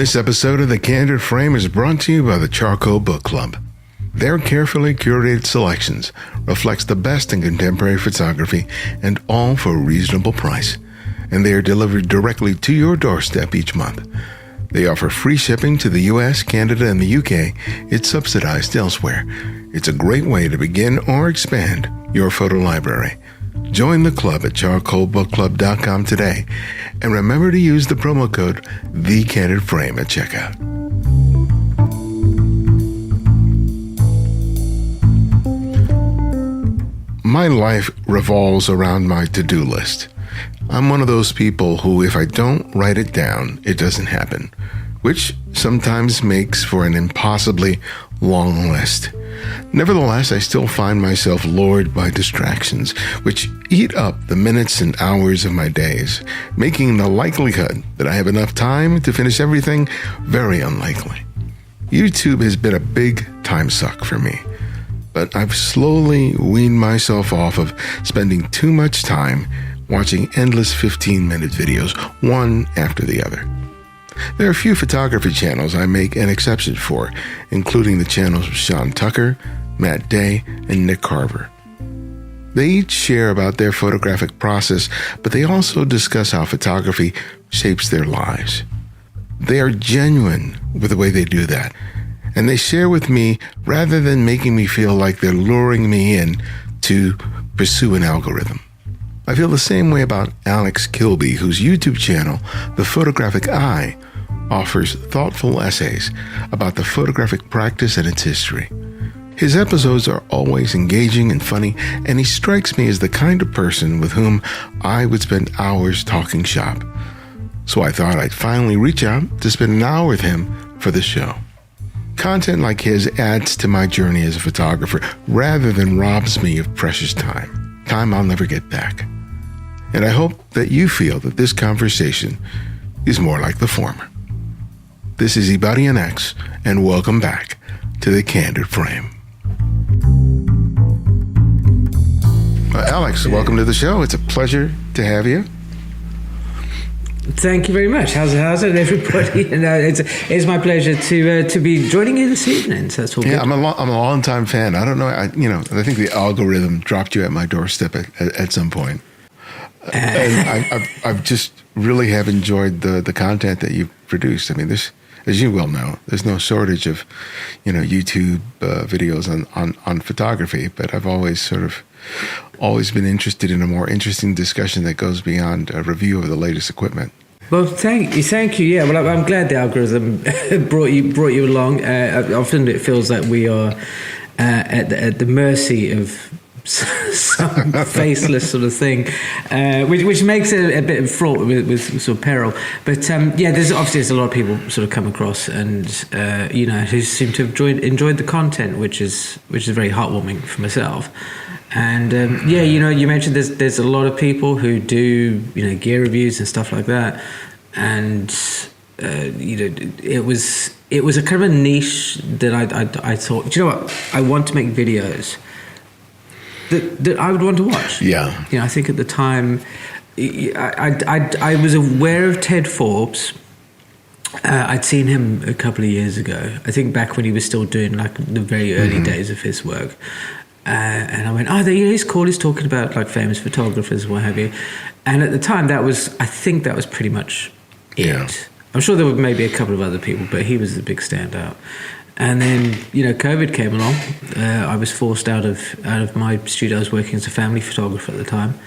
This episode of The Candid Frame is brought to you by the Charcoal Book Club. Their carefully curated selections reflects the best in contemporary photography, and all for a reasonable price. And they are delivered directly to your doorstep each month. They offer free shipping to the US, Canada, and the UK. It's subsidized elsewhere. It's a great way to begin or expand your photo library. Join the club at charcoalbookclub.com today, and remember to use the promo code TheCandidFrame at checkout. My life revolves around my to-do list. I'm one of those people who, if I don't write it down, it doesn't happen, which sometimes makes for an impossibly long list. Nevertheless, I still find myself lured by distractions, which eat up the minutes and hours of my days, making the likelihood that I have enough time to finish everything very unlikely. YouTube has been a big time suck for me, but I've slowly weaned myself off of spending too much time watching endless 15-minute videos, one after the other. There are a few photography channels I make an exception for, including the channels of Sean Tucker, Matt Day, and Nick Carver. They each share about their photographic process, but they also discuss how photography shapes their lives. They are genuine with the way they do that, and they share with me rather than making me feel like they're luring me in to pursue an algorithm. I feel the same way about Alex Kilbee, whose YouTube channel, The Photographic Eye, offers thoughtful essays about the photographic practice and its history. His episodes are always engaging and funny, and he strikes me as the kind of person with whom I would spend hours talking shop. So I thought I'd finally reach out to spend an hour with him for the show. Content like his adds to my journey as a photographer rather than robs me of precious time I'll never get back. And I hope that you feel that this conversation is more like the former. This is Ibadian X, and welcome back to The Candid Frame. Alex, welcome to the show. It's a pleasure to have you. Thank you very much. How's it, everybody? It's my pleasure to be joining you this evening. So that's all good. I'm a long-time fan. I don't know. I think the algorithm dropped you at my doorstep at some point. And I've just really have enjoyed the content that you've produced. I mean, this, as you well know, there's no shortage of, YouTube videos on photography. But I've always been interested in a more interesting discussion that goes beyond a review of the latest equipment. Well, thank you. Yeah, well, I'm glad the algorithm brought you along. Often it feels like we are at the mercy of some faceless sort of thing, which makes it a bit fraught with sort of peril. But there's a lot of people sort of come across and who seem to have enjoyed the content, which is very heartwarming for myself. And you mentioned there's a lot of people who do gear reviews and stuff like that, and it was a kind of a niche that I thought, do you know what, I want to make videos that I would want to watch. Yeah. I think at the time I was aware of Ted Forbes. I'd seen him a couple of years ago. I think back when he was still doing like the very early days of his work. And I went, he's cool. He's talking about like famous photographers, what have you. And at the time, I think that was pretty much it. Yeah. I'm sure there were maybe a couple of other people, but he was the big standout. And then, COVID came along. I was forced out of my studio. I was working as a family photographer at the time.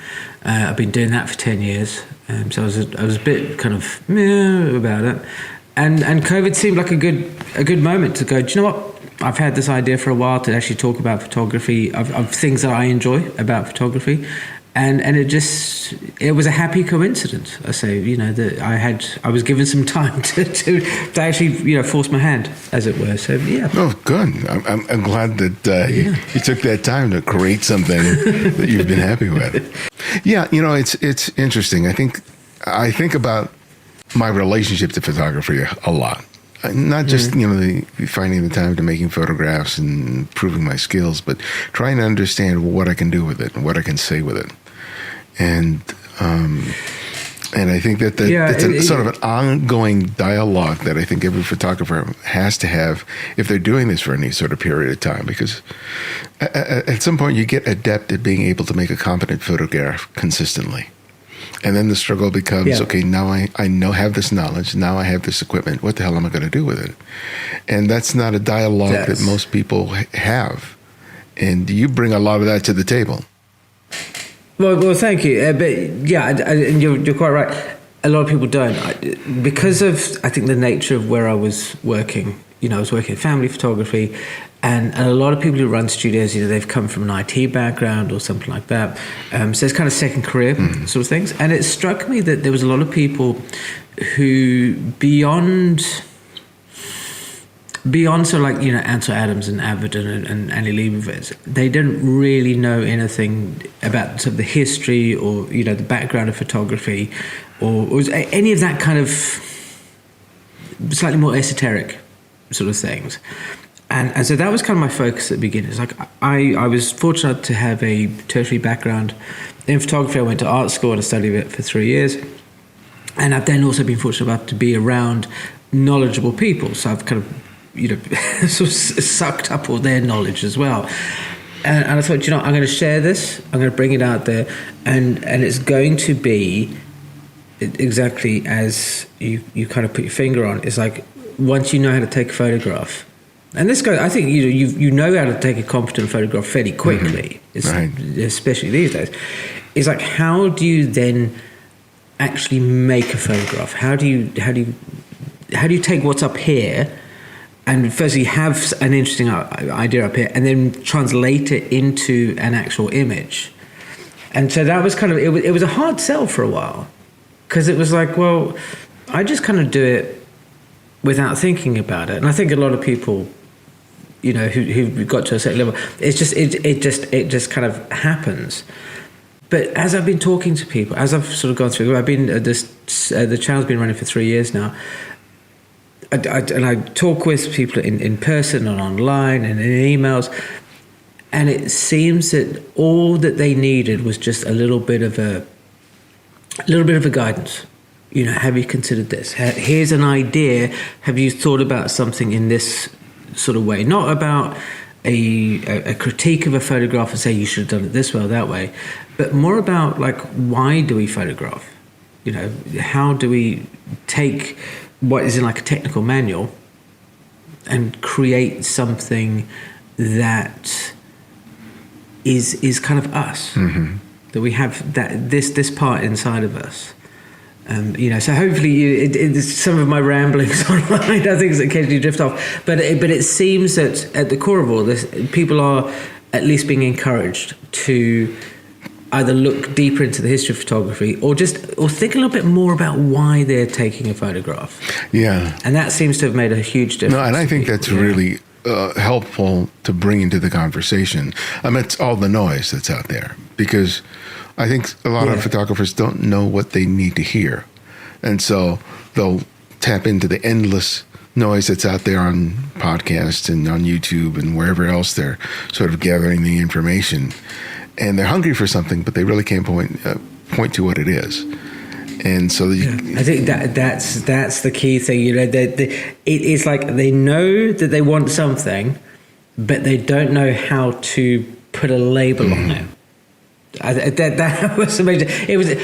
I've been doing that for 10 years. So I was a bit kind of meh about it. And COVID seemed like a good moment to go, do you know what? I've had this idea for a while to actually talk about photography, of things that I enjoy about photography. And it was a happy coincidence. I say, that I was given some time to actually, force my hand, as it were. So yeah. Oh, good. I'm glad that you took that time to create something that you've been happy with. Yeah, it's interesting. I think about my relationship to photography a lot. Not just, finding the time to making photographs and improving my skills, but trying to understand what I can do with it and what I can say with it. And And I think that it's sort of an ongoing dialogue that I think every photographer has to have if they're doing this for any sort of period of time, because at some point you get adept at being able to make a competent photograph consistently. And then the struggle becomes, okay, now I have this knowledge, now I have this equipment, what the hell am I going to do with it? And that's not a dialogue that most people have. And you bring a lot of that to the table. Well, thank you. But yeah, and you're quite right. A lot of people don't. Because of, I think, the nature of where I was working. I was working in family photography, and a lot of people who run studios, they've come from an IT background or something like that. So it's kind of second career sort of things. And it struck me that there was a lot of people who beyond sort of like, Ansel Adams and Avedon and Annie Leibovitz, they didn't really know anything about sort of the history or, the background of photography or any of that kind of slightly more esoteric sort of things. And so that was kind of my focus at the beginning. It's like I was fortunate to have a tertiary background in photography. I went to art school and I studied it for 3 years. And I've then also been fortunate enough to be around knowledgeable people. So I've kind of sort of sucked up all their knowledge as well. And I thought, I'm going to share this. I'm going to bring it out there. And it's going to be exactly as you kind of put your finger on. It's like, once you know how to take a photograph, and this guy, I think you know how to take a competent photograph fairly quickly, especially these days. It's like, how do you then actually make a photograph? How do you take what's up here and firstly have an interesting idea up here and then translate it into an actual image? And so that was kind of, it was a hard sell for a while, because it was like, well, I just kind of do it without thinking about it. And I think a lot of people, who got to a certain level, it just kind of happens. But as I've been talking to people, as I've sort of gone through, I've been the channel's been running for 3 years now. And I talk with people in person and online and in emails, and it seems that all that they needed was just a little bit of a guidance. Have you considered this? Here's an idea. Have you thought about something in this sort of way? Not about a critique of a photograph and say you should have done it this way or that way, but more about, like, why do we photograph? How do we take what is in like a technical manual and create something that is kind of us, that we have this part inside of us. So hopefully some of my ramblings online are things that occasionally drift off, but it seems that at the core of all this, people are at least being encouraged to either look deeper into the history of photography or think a little bit more about why they're taking a photograph. Yeah. And that seems to have made a huge difference. No, and I think that's really helpful to bring into the conversation amidst all the noise that's out there, because I think a lot of photographers don't know what they need to hear. And so they'll tap into the endless noise that's out there on podcasts and on YouTube and wherever else they're sort of gathering the information. And they're hungry for something, but they really can't point to what it is. And so I think that's the key thing. It's like they know that they want something, but they don't know how to put a label on it. That was amazing.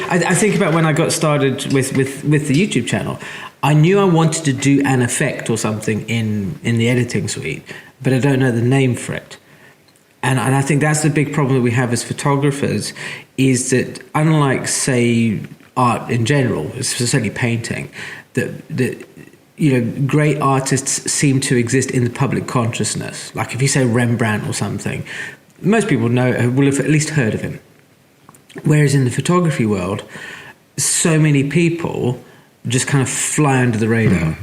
I think about when I got started with the YouTube channel. I knew I wanted to do an effect or something in the editing suite, but I don't know the name for it. And I think that's the big problem that we have as photographers, is that unlike, say, art in general, especially painting, that great artists seem to exist in the public consciousness. Like if you say Rembrandt or something, most people will have at least heard of him. Whereas in the photography world, so many people just kind of fly under the radar.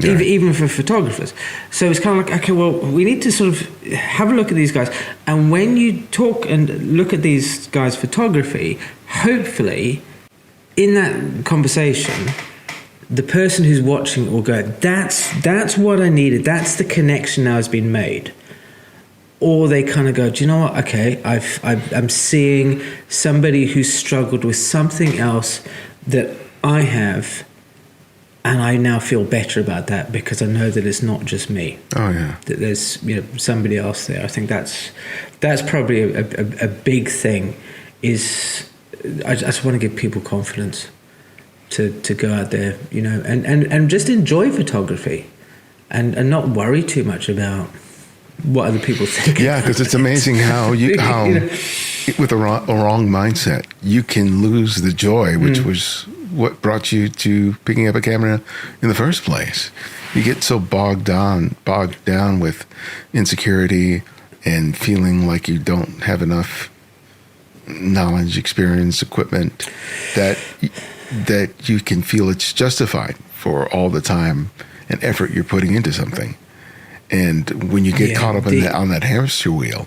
Even for photographers. So it's kind of like, okay, well, we need to sort of have a look at these guys. And when you talk and look at these guys' photography, hopefully in that conversation, the person who's watching will go, that's what I needed. That's the connection now has been made. Or they kind of go, do you know what? Okay, I'm seeing somebody who's struggled with something else that I have, and I now feel better about that because I know that it's not just me. Oh yeah. That there's somebody else there. I think that's probably a big thing. Is I just want to give people confidence to go out there, and just enjoy photography, and not worry too much about what other people think. Yeah, because it's amazing how with a wrong mindset, you can lose the joy, which was what brought you to picking up a camera in the first place. You get so bogged down with insecurity and feeling like you don't have enough knowledge, experience, equipment, that you can feel it's justified for all the time and effort you're putting into something. And when you get caught up on that hamster wheel,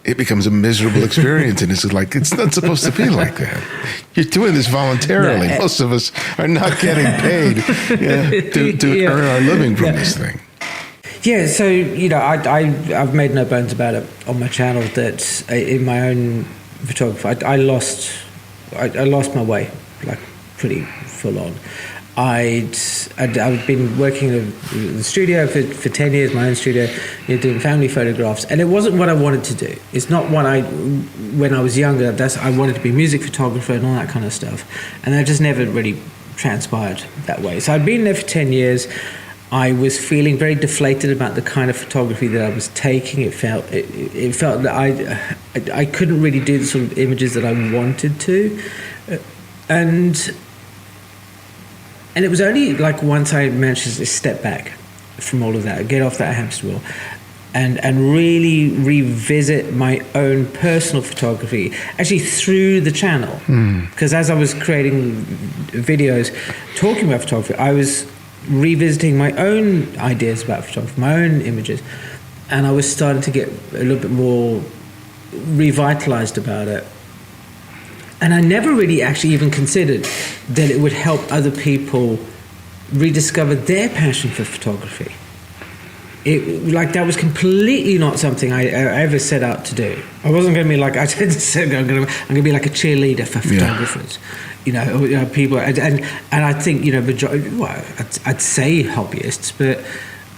it becomes a miserable experience. And it's like, it's not supposed to be like that. You're doing this voluntarily. No, most of us are not getting paid to earn our living from this thing. Yeah, so, I've made no bones about it on my channel that in my own photography, I lost my way, like pretty full on. I've been working in the studio for 10 years, my own studio, doing family photographs, and it wasn't what I wanted to do. It's not what when I was younger, I wanted to be a music photographer and all that kind of stuff, and that just never really transpired that way. So I'd been there for 10 years. I was feeling very deflated about the kind of photography that I was taking. It felt that I couldn't really do the sort of images that I wanted to, and it was only like once I managed to step back from all of that, get off that hamster wheel, and really revisit my own personal photography, actually through the channel. Because as I was creating videos talking about photography, I was revisiting my own ideas about photography, my own images, and I was starting to get a little bit more revitalized about it. And I never really actually even considered that it would help other people rediscover their passion for photography. That was completely not something I ever set out to do. I wasn't going to be like, I said I'm going to be like a cheerleader for photographers. People, and I think I'd say hobbyists, but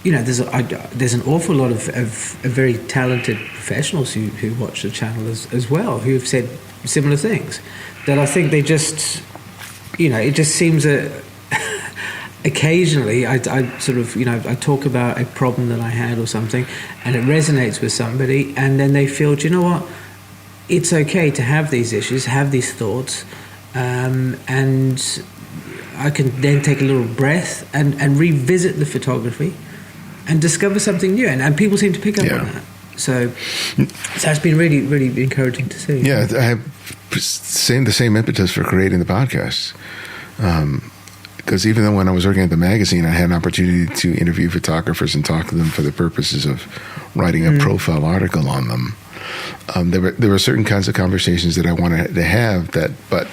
there's an awful lot of very talented professionals who watch the channel as well, who have said similar things, that I think they just, it just seems that occasionally I sort of, I talk about a problem that I had or something, and it resonates with somebody, and then they feel, do you know what, it's okay to have these issues, have these thoughts, and I can then take a little breath and revisit the photography and discover something new, and people seem to pick up on that. So it's been really, really encouraging to see. Yeah, I have the same impetus for creating the podcast. Because even though when I was working at the magazine, I had an opportunity to interview photographers and talk to them for the purposes of writing a profile article on them. There were certain kinds of conversations that I wanted to have but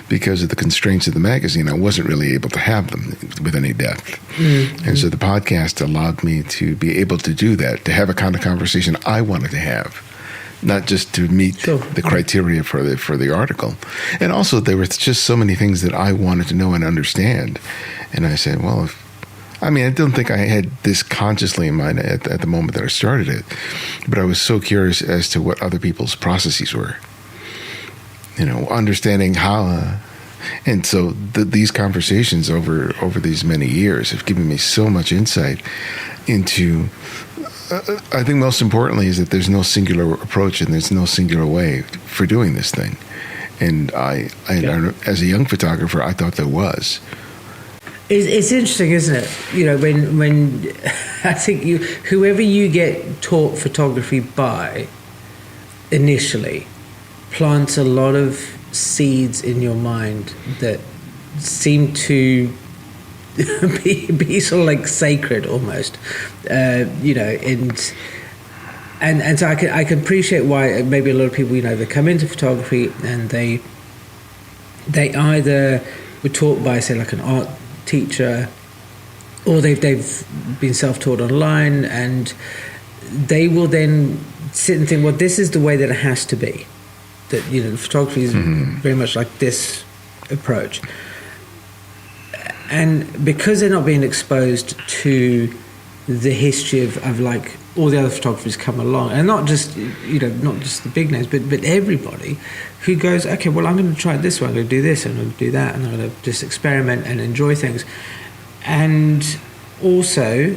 because of the constraints of the magazine, I wasn't really able to have them with any depth. And so the podcast allowed me to be able to do that, to have a kind of conversation I wanted to have, not just to meet the criteria for the article. And also there were just so many things that I wanted to know and understand. And I said, well, I don't think I had this consciously in mind at the moment that I started it, but I was so curious as to what other people's processes were, understanding how, and so these conversations over these many years have given me so much insight into, I think most importantly is that there's no singular approach and there's no singular way for doing this thing. And I as a young photographer, I thought there was. It's interesting, isn't it? When I think whoever you get taught photography by initially plants a lot of seeds in your mind that seem to be sort of like sacred almost, and so I can appreciate why maybe a lot of people they come into photography and they either were taught by, say, like an art teacher, or they've been self-taught online, and they will then sit and think, well, this is the way that it has to be, that photography is very much like this approach, And because they're not being exposed to the history of like all the other photographers come along, and not just the big names, but everybody who goes, okay, well, I'm going to try it this way, I'm going to do this, I'm going to do that, and I'm going to just experiment and enjoy things. And also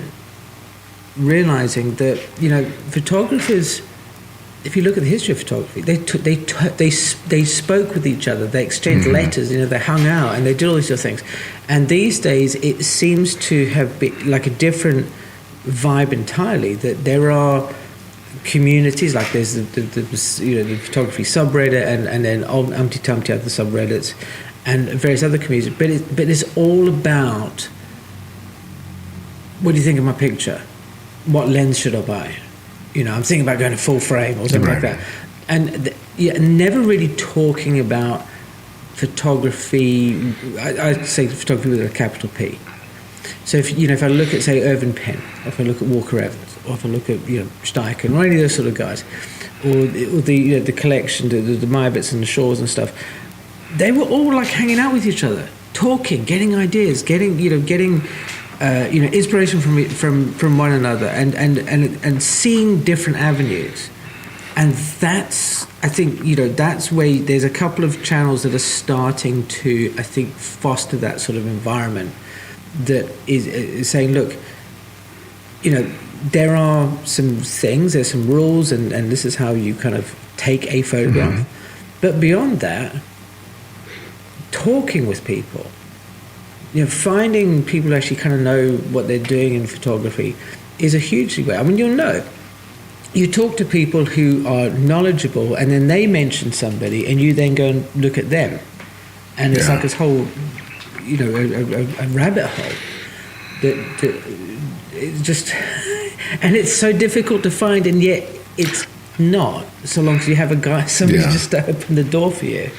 realizing that, photographers, if you look at the history of photography, they spoke with each other, they exchanged letters, they hung out, and they did all these other things. And these days, it seems to have been like a different vibe entirely. That there are communities, like there's the photography subreddit, and then Umpty Tumpty other subreddits, and various other communities. But it's all about, what do you think of my picture? What lens should I buy? I'm thinking about going to full frame or something like that. And never really talking about photography. I'd say photography with a capital P. So if I look at, say, Irvin Penn, or if I look at Walker Evans, or if I look at Steichen, or any of those sort of guys, or the collection, the Meyerowitz and the Shaws and stuff, they were all like hanging out with each other, talking, getting ideas, getting inspiration from one another, and seeing different avenues. And that's, I think, that's where there's a couple of channels that are starting to, I think, foster that sort of environment that is saying, look, there are some things, there's some rules, and this is how you kind of take a photograph. But beyond that, talking with people, finding people who actually kind of know what they're doing in photography is a huge way. I mean, you talk to people who are knowledgeable, and then they mention somebody, and you then go and look at them, and it's like this whole, a rabbit hole that it's just, and it's so difficult to find, and yet it's not, so long as you have somebody just to open the door for you.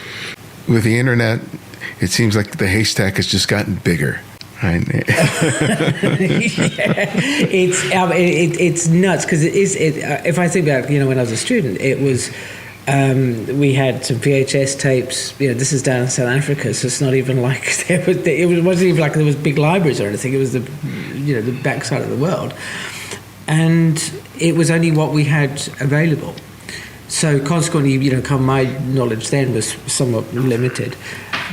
With the internet, it seems like the haystack has just gotten bigger. Right? It's nuts, because it is. If I think back, when I was a student, it was we had some VHS tapes. This is down in South Africa, so it's not even like it wasn't even like there was big libraries or anything. It was the backside of the world, and it was only what we had available. So consequently, my knowledge then was somewhat limited.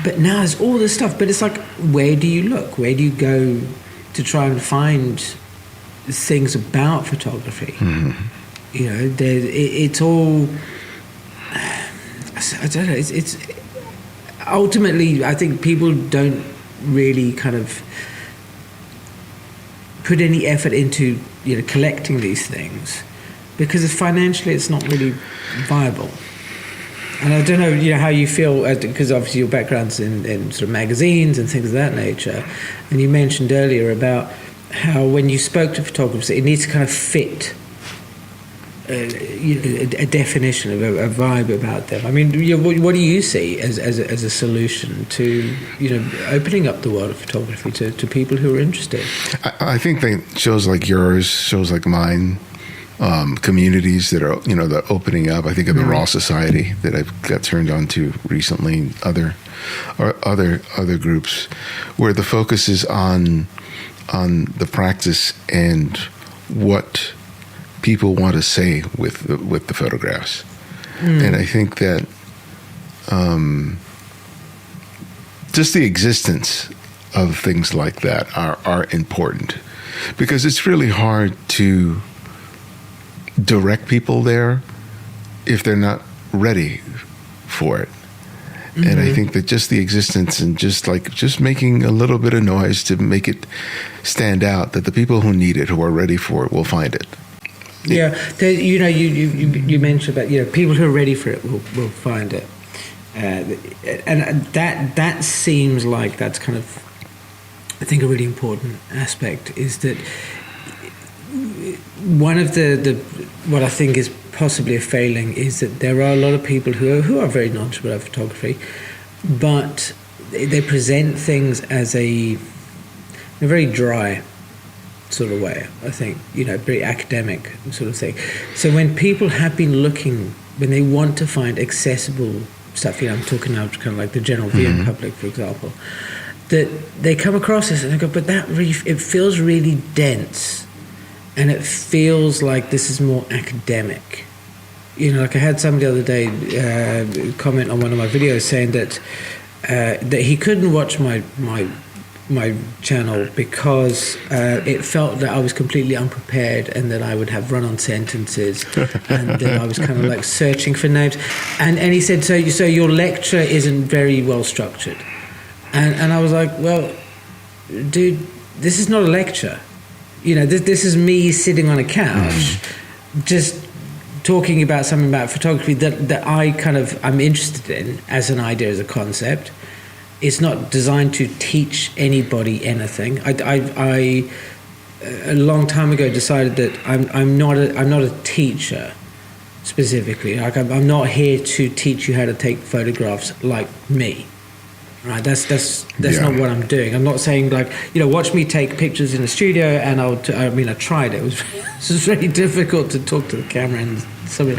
But now there's all this stuff. But it's like, where do you look? Where do you go to try and find things about photography? It's all, I don't know. It's ultimately, I think people don't really kind of put any effort into collecting these things, because financially it's not really viable. And I don't know, how you feel, because obviously your background's in sort of magazines and things of that nature. And you mentioned earlier about how when you spoke to photographers, it needs to kind of fit a definition of a vibe about them. I mean, what do you see as a solution to opening up the world of photography to people who are interested? I think that shows like yours, shows like mine, communities that are that are opening up. I think of the Raw Society that I've got turned on to recently, other groups where the focus is on the practice and what people want to say with the photographs. And I think that just the existence of things like that are important, because it's really hard to direct people there if they're not ready for it. And I think that just the existence and just making a little bit of noise to make it stand out, that the people who need it, who are ready for it, will find it. Yeah, you mentioned about people who are ready for it will find it, and that seems like that's kind of, I think, a really important aspect, is that one of the what I think is possibly a failing is that there are a lot of people who are very knowledgeable about photography, but they present things as a very dry sort of way, I think, very academic sort of thing. So when people have been looking, when they want to find accessible stuff, I'm talking now kind of like the general viewing public, for example, that they come across this and they go, but it feels really dense, and it feels like this is more academic. You know, like I had somebody the other day comment on one of my videos saying that he couldn't watch my channel because it felt that I was completely unprepared and that I would have run-on sentences and that I was kind of like searching for names. And he said, so your lecture isn't very well structured. And I was like, well, dude, this is not a lecture. You know, this is me sitting on a couch just talking about something about photography that I'm interested in as an idea, as a concept. It's not designed to teach anybody anything. I a long time ago decided that I'm not a teacher specifically. Like I'm not here to teach you how to take photographs like me. Right? That's not what I'm doing. I'm not saying like, you know, watch me take pictures in the studio and I tried it. It was really difficult to talk to the camera and something.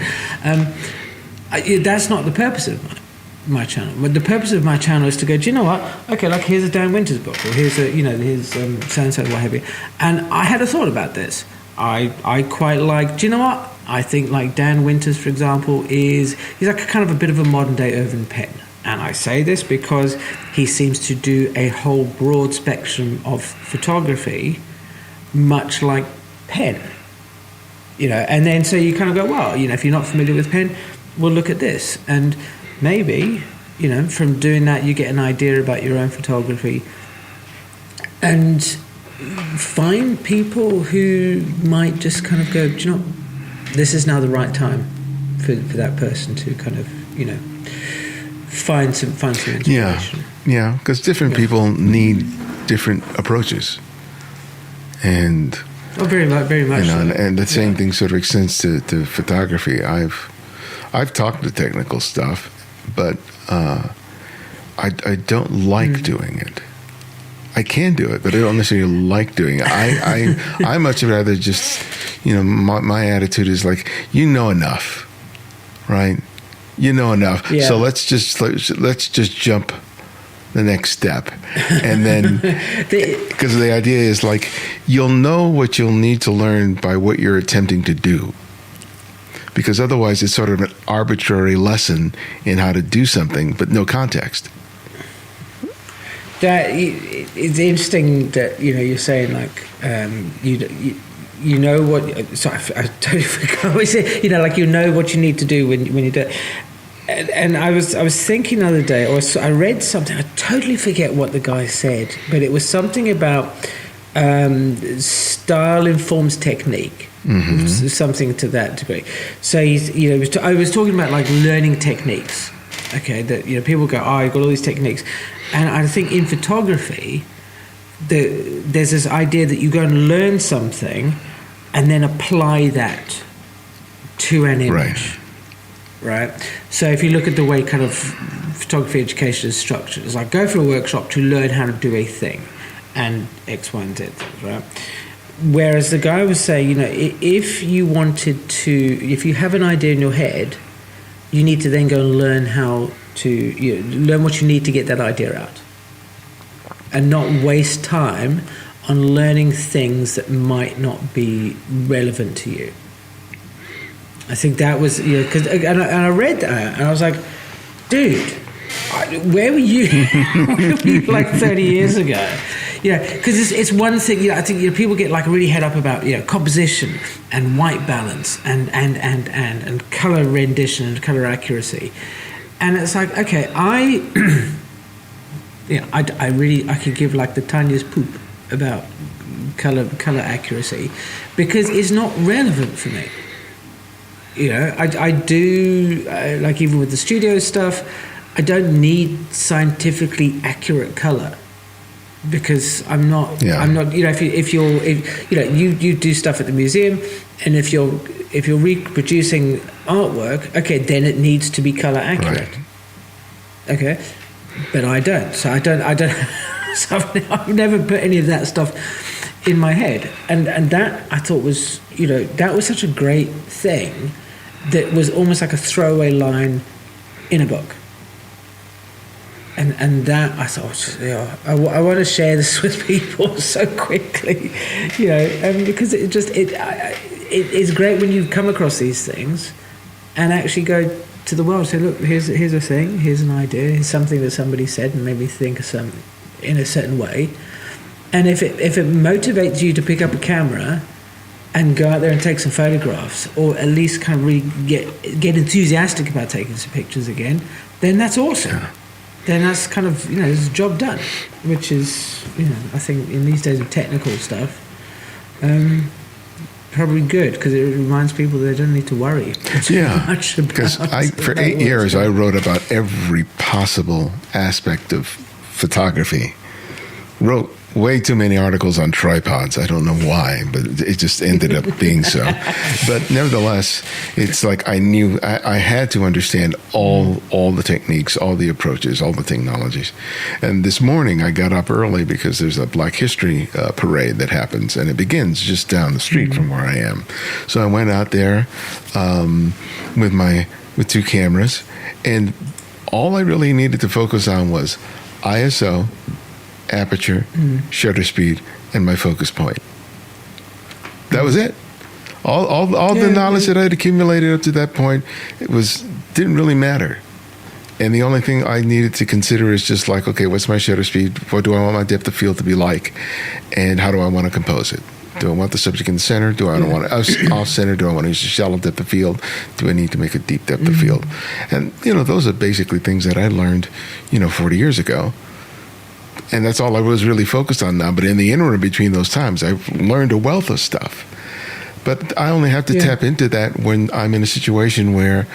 That's not the purpose of my channel. But the purpose of my channel is to go, do you know what? Okay, like here's a Dan Winters book, or here's so-and-so, what have you. And I had a thought about this. I quite like, do you know what? I think like Dan Winters, for example, he's like a kind of a bit of a modern day Irving Penn. And I say this because he seems to do a whole broad spectrum of photography, much like Penn. You know, and then so you kind of go, well, you know, if you're not familiar with Penn, well, look at this. And maybe, you know, from doing that, you get an idea about your own photography and find people who might just kind of go, do you know, this is now the right time for that person to kind of, you know, find some inspiration. Yeah, because different people need different approaches. And very much. You know, and the same thing sort of extends to photography. I've talked to technical stuff, but I don't like doing it. I can do it, but I don't necessarily like doing it. I much rather just, you know, my attitude is like, you know enough, right? You know enough. Yeah. So let's just jump the next step. And then, because the idea is like, you'll know what you'll need to learn by what you're attempting to do. Because otherwise it's sort of an arbitrary lesson in how to do something, but no context. That it's interesting that, you know, you're saying like, you know what, sorry, I totally forgot what you said, you know, like you know what you need to do when you do it. And I was thinking the other day, or I read something, I totally forget what the guy said, but it was something about style informs technique, something to that degree. So I was talking about like learning techniques. Okay, that, you know, people go, oh, you've got all these techniques, and I think in photography, there's this idea that you go and learn something, and then apply that to an image. Right. So if you look at the way kind of photography education is structured, it's like go for a workshop to learn how to do a thing and X, Y, and Z things, right? Whereas the guy was saying, you know, if you have an idea in your head, you need to then go and learn how to, you know, learn what you need to get that idea out. And not waste time on learning things that might not be relevant to you. I think that was, you know, because and I read that and I was like, dude, where were you? Where were you like 30 years ago? You know, because it's one thing. You know, I think, you know, people get like really head up about, you know, composition and white balance and color rendition and color accuracy, and it's like, okay, I could give like the tiniest poop about color accuracy because it's not relevant for me. You know, I do, like even with the studio stuff, I don't need scientifically accurate color because I'm not, you know, if you do stuff at the museum, and if you're reproducing artwork, okay, then it needs to be color accurate. Right. Okay, but I don't. So I don't. So I've never put any of that stuff in my head, and that I thought was, you know, that was such a great thing that was almost like a throwaway line in a book. and that I thought, I want to share this with people so quickly, because it's great when you come across these things and actually go to the world, say, look, here's a thing, here's an idea, here's something that somebody said and made me think of in a certain way. And if it motivates you to pick up a camera and go out there and take some photographs, or at least kind of really get enthusiastic about taking some pictures again, then that's awesome. Yeah. Then that's kind of, it's a job done, which is, I think in these days of technical stuff, probably good, because it reminds people they don't need to worry too much about. Because for 8 years I wrote about every possible aspect of photography. Wrote way too many articles on tripods. I don't know why, but it just ended up being so. But nevertheless, it's like I knew I had to understand all the techniques, all the approaches, all the technologies. And this morning I got up early because there's a Black History parade that happens, and it begins just down the street from where I am. So I went out there with 2 cameras, and all I really needed to focus on was ISO, aperture, shutter speed, and my focus point. That was it. All the knowledge that I had accumulated up to that point, didn't really matter. And the only thing I needed to consider is just like, okay, what's my shutter speed? What do I want my depth of field to be like? And how do I want to compose it? Do I want the subject in the center? Do I want it off center? Do I want to use a shallow depth of field? Do I need to make a deep depth of field? And, those are basically things that I learned, 40 years ago. And that's all I was really focused on now. But in the interim between those times, I've learned a wealth of stuff. But I only have to tap into that when I'm in a situation where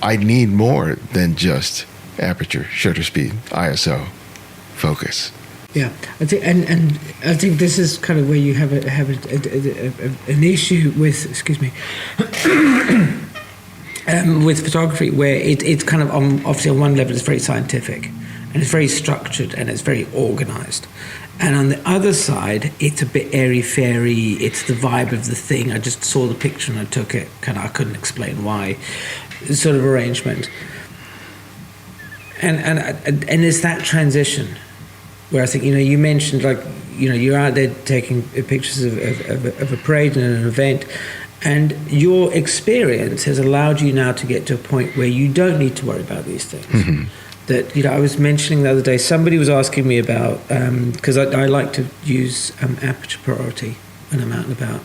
I need more than just aperture, shutter speed, ISO, focus. Yeah, I think, and I think this is kind of where you have an issue with, with photography, where it's kind of obviously on one level it's very scientific. And it's very structured and it's very organized. And on the other side, it's a bit airy-fairy. It's the vibe of the thing. I just saw the picture and I took it. I couldn't explain why. Sort of arrangement. And it's that transition where I think, you mentioned you're out there taking pictures of a parade and an event, and your experience has allowed you now to get to a point where you don't need to worry about these things. Mm-hmm. That I was mentioning the other day, somebody was asking me about, because I like to use aperture priority when I'm out and about,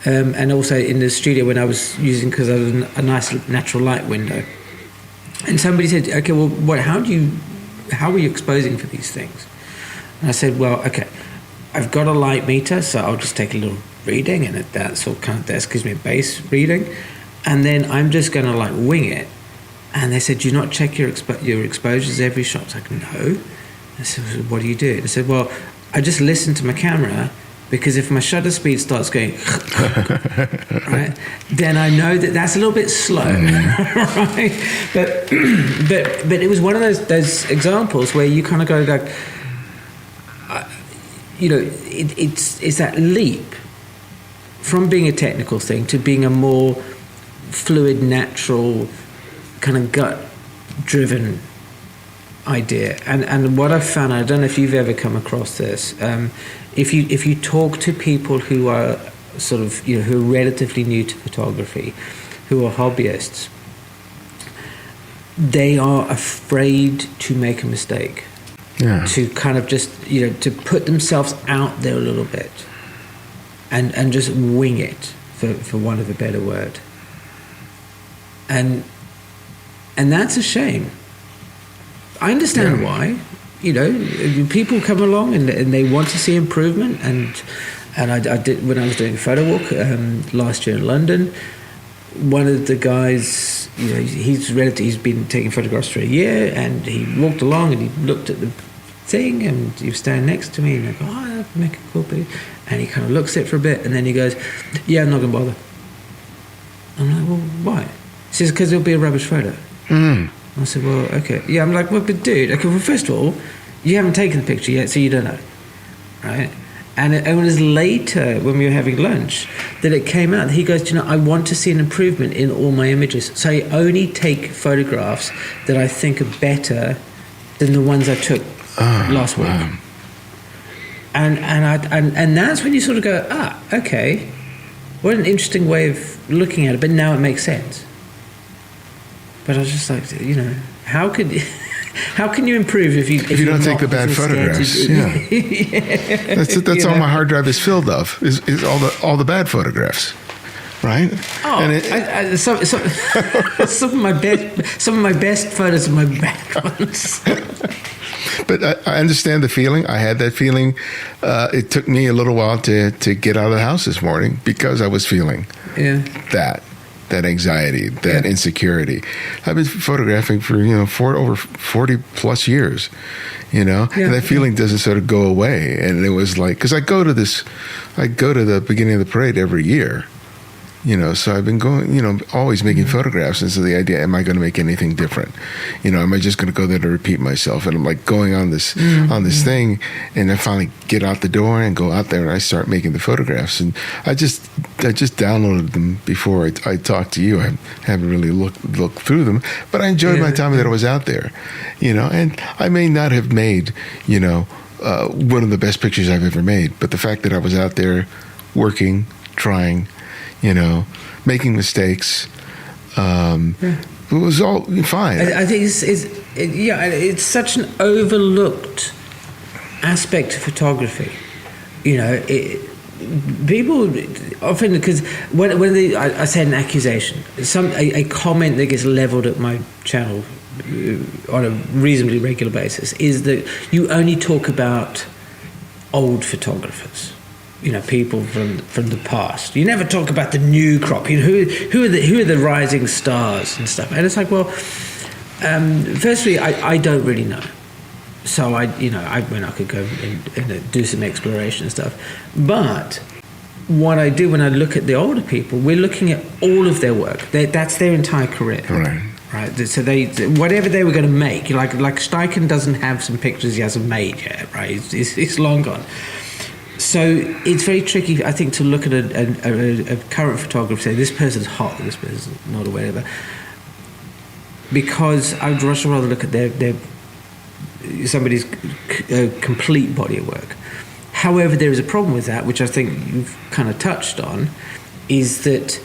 and also in the studio when I was using, because I was a nice natural light window. And somebody said, okay, well, how are you exposing for these things? And I said, well, okay, I've got a light meter, so I'll just take a little reading, and that gives me a base reading, and then I'm just going to wing it. And they said, do you not check your exposures every shot? I was like, no. I said, well, what do you do? I said, well, I just listen to my camera, because if my shutter speed starts going, right, then I know that's a little bit slow, right? But it was one of those examples where you kind of go it's that leap from being a technical thing to being a more fluid, natural, kind of gut-driven idea. And what I've found, I don't know if you've ever come across this, if you talk to people who are sort of, who are relatively new to photography, who are hobbyists, they are afraid to make a mistake. Yeah. To kind of just, to put themselves out there a little bit and just wing it, for want of a better word. And that's a shame. I understand why. People come along and they want to see improvement. And I did, when I was doing a photo walk last year in London, one of the guys, he's been taking photographs for a year, and he walked along and he looked at the thing, and he was standing next to me, and I go, I'll make a cool picture. And he kind of looks at it for a bit, and then he goes, yeah, I'm not going to bother. I'm like, well, why? He says, because it'll be a rubbish photo. I said, well, okay. Yeah, I'm like, well, but dude, okay, well, first of all, you haven't taken the picture yet, so you don't know, right? And it was later, when we were having lunch, that it came out. He goes, I want to see an improvement in all my images. So I only take photographs that I think are better than the ones I took last week. Wow. And that's when you sort of go, okay, what an interesting way of looking at it, but now it makes sense. But I was just like, how can you improve if you don't take the bad photographs? Yeah. That's all my hard drive is filled of is all the bad photographs, right? Oh, and some of my best photos are my bad ones. But I understand the feeling. I had that feeling. It took me a little while to get out of the house this morning because I was feeling that anxiety, that insecurity. I've been photographing for over 40 plus years, and that feeling doesn't sort of go away. And it was like, because I go to the beginning of the parade every year. So I've been going, always making photographs. And so the idea, am I going to make anything different? Am I just going to go there to repeat myself? And I'm like going on this thing, and I finally get out the door and go out there and I start making the photographs. And I just downloaded them before I talked to you. I haven't really looked through them, but I enjoyed my time that I was out there, and I may not have made, one of the best pictures I've ever made, but the fact that I was out there working, trying, making mistakes. It was all fine. I think it's such an overlooked aspect of photography. People often, because when I say an accusation, a comment that gets leveled at my channel on a reasonably regular basis is that you only talk about old photographers. People from the past. You never talk about the new crop. Who are the rising stars and stuff. And it's like, well, firstly, I don't really know. So I could go and do some exploration and stuff. But what I do when I look at the older people, we're looking at all of their work. That's their entire career. Right. So whatever they were going to make, like Steichen doesn't have some pictures he hasn't made yet. Right. It's long gone. So it's very tricky, I think, to look at a current photographer and say, this person's hot, this person's not, or whatever. Because I would much rather look at their somebody's complete body of work. However, there is a problem with that, which I think you've kind of touched on, is that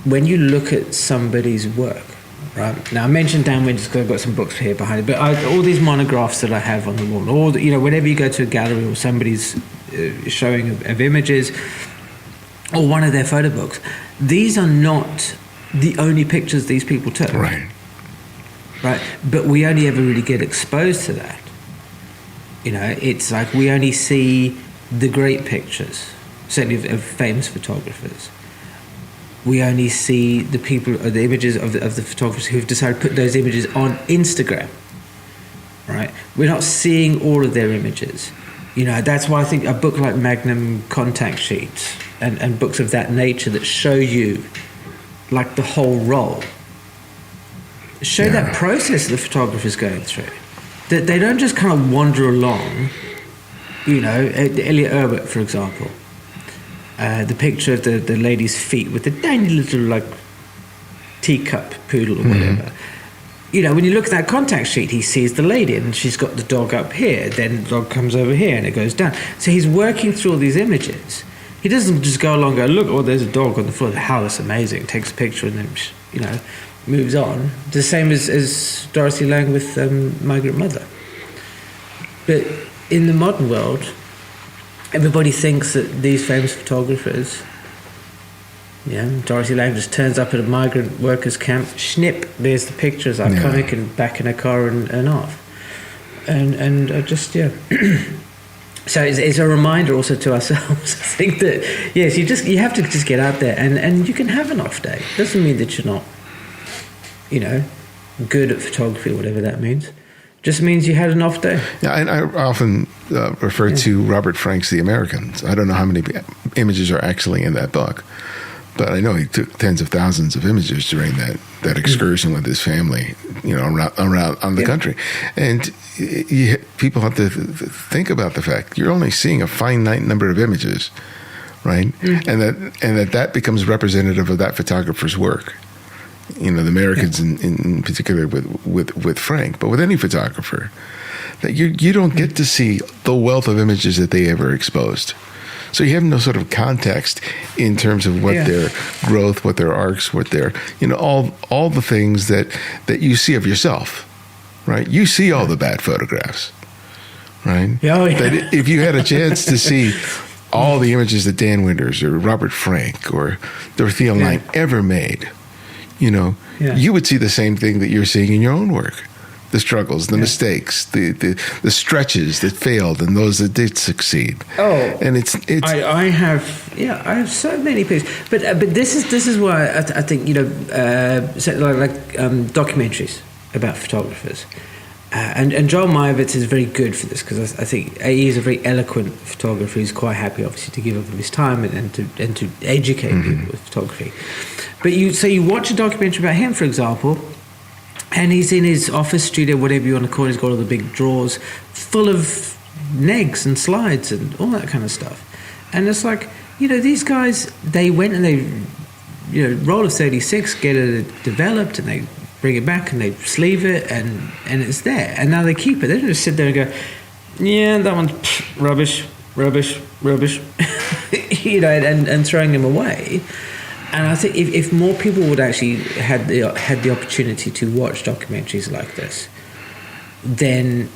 when you look at somebody's work, right. Now I mentioned Dan Winters because I've got some books here behind it, but all these monographs that I have on the wall, or whenever you go to a gallery or somebody's showing of images, or one of their photo books, these are not the only pictures these people took. Right. But we only ever really get exposed to that. It's like we only see the great pictures, certainly of famous photographers. We only see the people, or the images of the photographers who've decided to put those images on Instagram, right? We're not seeing all of their images. That's why I think a book like Magnum Contact Sheets and books of that nature that show you, like, the whole roll, show that process the photographer's going through. That they don't just kind of wander along. Elliot Erbert, for example. The picture of the lady's feet with the tiny little teacup poodle or whatever. When you look at that contact sheet, he sees the lady and she's got the dog up here. Then the dog comes over here and it goes down. So he's working through all these images. He doesn't just go along and go, look, there's a dog on the floor. How that's amazing. Takes a picture and then moves on. The same as Dorothy Lang with Migrant Mother. But in the modern world, everybody thinks that these famous photographers, Dorothy Lang just turns up at a migrant workers' camp, snip, there's the pictures, iconic, and back in a car and off. And just. So it's a reminder also to ourselves, I think, that, yes, you have to just get out there and you can have an off day. Doesn't mean that you're not, good at photography, whatever that means. Just means you had an off day. Yeah, and I often refer to Robert Frank's The Americans. I don't know how many images are actually in that book, but I know he took tens of thousands of images during that excursion with his family, around the country. And people have to think about the fact you're only seeing a finite number of images, right? And that becomes representative of that photographer's work. the Americans in particular with Frank, but with any photographer, that you don't get to see the wealth of images that they ever exposed. So you have no sort of context in terms of what their growth, what their arcs, what their, all the things that you see of yourself, right? You see all the bad photographs, right? Oh, yeah. That if you had a chance to see all the images that Dan Winters or Robert Frank or Dorothea Lange ever made, you would see the same thing that you're seeing in your own work. The struggles, the mistakes, the stretches that failed, and those that did succeed. Oh, and it's. I have so many pictures, but this is why I think documentaries about photographers, and Joel Meyerowitz is very good for this because I think he's a very eloquent photographer. He's quite happy, obviously, to give up his time and to educate people with photography. But you watch a documentary about him, for example. And he's in his office studio, whatever you want to call it. He's got all the big drawers full of negs and slides and all that kind of stuff. And it's like, these guys, they went and they, roll of 36, get it developed, and they bring it back and they sleeve it, and it's there. And now they keep it. They don't just sit there and go, yeah, that one's rubbish, and throwing them away. And I think if more people would actually had the opportunity to watch documentaries like this, then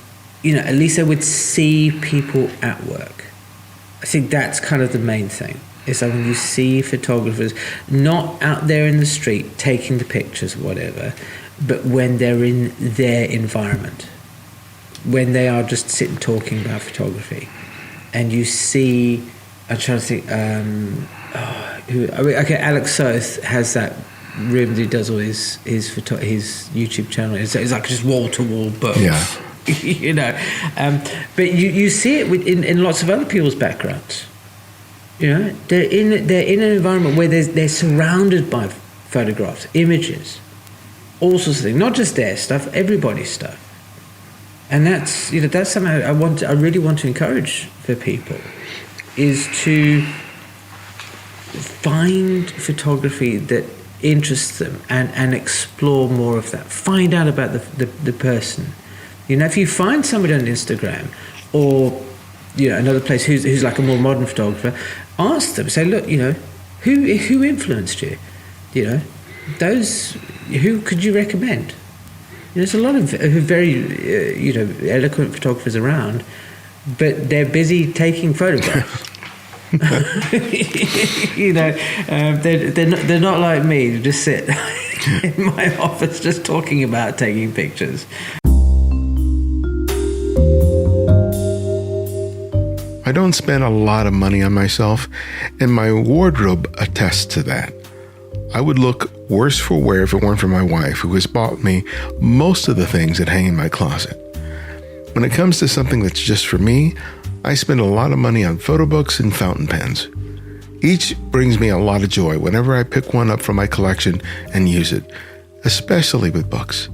at least they would see people at work. I think that's kind of the main thing. It's like when you see photographers not out there in the street taking the pictures or whatever, but when they're in their environment, when they are just sitting talking about photography, and you see, I'm trying to think. Alex Soth has that room that he does all his YouTube channel. It's like just wall to wall books. Yeah. But you see it in lots of other people's backgrounds. They're in an environment where they're surrounded by photographs, images, all sorts of things. Not just their stuff, everybody's stuff. And that's something I really want to encourage for people, is to find photography that interests them and explore more of that. Find out about the person. If you find somebody on Instagram or another place who's like a more modern photographer, ask them. Say, look, who influenced you? Who could you recommend? There's a lot of very eloquent photographers around, but they're busy taking photographs. They're not like me to just sit in my office just talking about taking pictures. I don't spend a lot of money on myself, and my wardrobe attests to that. I would look worse for wear if it weren't for my wife, who has bought me most of the things that hang in my closet. When it comes to something that's just for me, I spend a lot of money on photo books and fountain pens. Each brings me a lot of joy whenever I pick one up from my collection and use it, especially with books.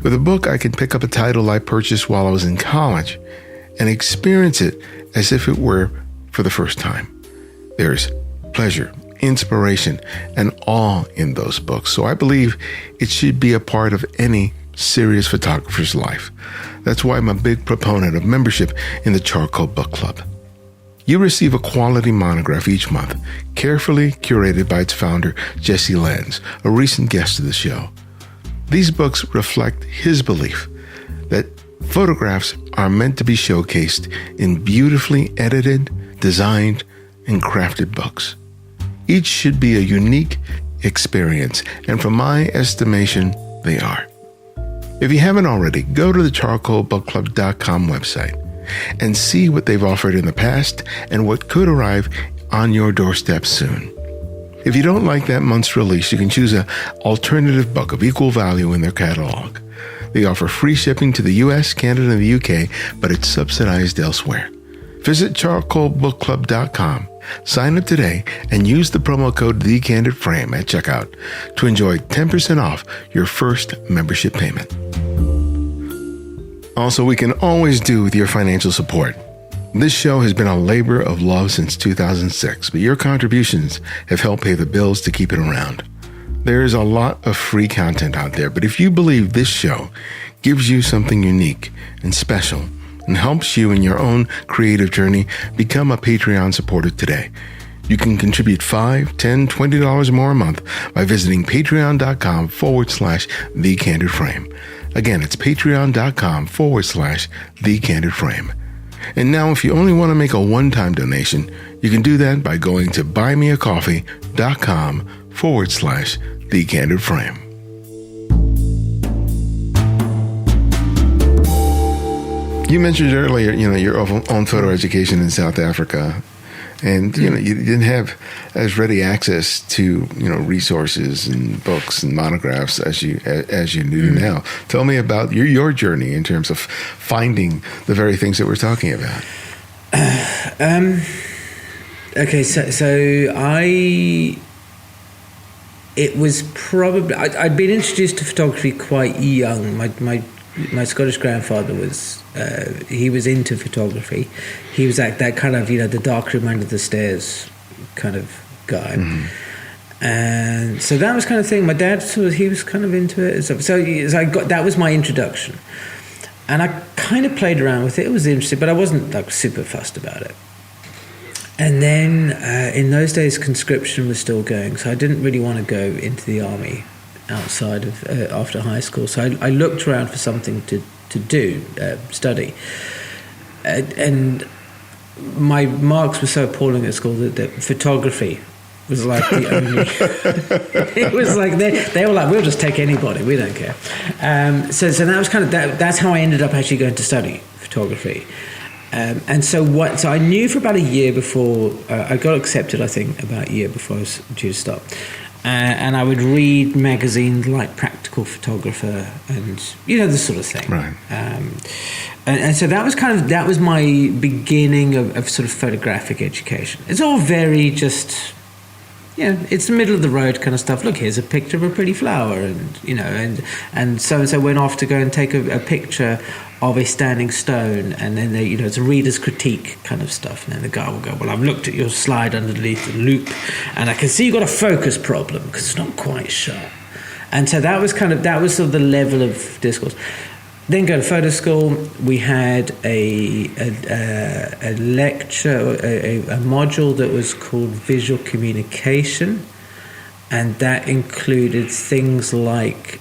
With a book, I can pick up a title I purchased while I was in college and experience it as if it were for the first time. There's pleasure, inspiration, and awe in those books, so I believe it should be a part of any serious photographer's life. That's why I'm a big proponent of membership in the Charcoal Book Club. You receive a quality monograph each month, carefully curated by its founder, Jesse Lenz, a recent guest of the show. These books reflect his belief that photographs are meant to be showcased in beautifully edited, designed, and crafted books. Each should be a unique experience, and from my estimation, they are. If you haven't already, go to the charcoalbookclub.com website and see what they've offered in the past and what could arrive on your doorstep soon. If you don't like that month's release, you can choose an alternative book of equal value in their catalog. They offer free shipping to the US, Canada, and the UK, but it's subsidized elsewhere. Visit charcoalbookclub.com, sign up today, and use the promo code TheCandidFrame at checkout to enjoy 10% off your first membership payment. Also, we can always do with your financial support. This show has been a labor of love since 2006, but your contributions have helped pay the bills to keep it around. There's a lot of free content out there, but if you believe this show gives you something unique and special and helps you in your own creative journey, become a Patreon supporter today. You can contribute $5, $10, $20 more a month by visiting patreon.com/The Candid Frame. Again, it's patreon.com/The Candid Frame. And now, if you only want to make a one-time donation, you can do that by going to buymeacoffee.com/The Candid Frame. You mentioned earlier, your own photo education in South Africa. And, you didn't have as ready access to, resources and books and monographs as you do now. Tell me about your journey in terms of finding the very things that we're talking about. Okay, it was probably, I'd been introduced to photography quite young. My Scottish grandfather he was into photography. He was that kind of, the dark room under the stairs kind of guy. Mm-hmm. And so that was kind of thing. My dad, he was kind of into it. So that was my introduction. And I kind of played around with it. It was interesting, but I wasn't like super fussed about it. And then in those days, conscription was still going. So I didn't really want to go into the army outside of after high school. So I looked around for something to do, study. And my marks were so appalling at school that photography was like the only... It was like, they were like, we'll just take anybody, we don't care. So that was kind of, that's how I ended up actually going to study photography. And so I knew for about a year before, I got accepted, I think, about a year before I was due to start. And I would read magazines like Practical Photographer and, this sort of thing. Right. And so that was my beginning of sort of photographic education. It's all very just, it's the middle of the road kind of stuff. Look, here's a picture of a pretty flower, and so-and-so went off to go and take a picture of a standing stone, and then it's a reader's critique kind of stuff, and then the guy will go, well, I've looked at your slide underneath the loop, and I can see you've got a focus problem because it's not quite sharp. And so that was sort of the level of discourse. Then go to photo school. We had a lecture, a module that was called visual communication, and that included things like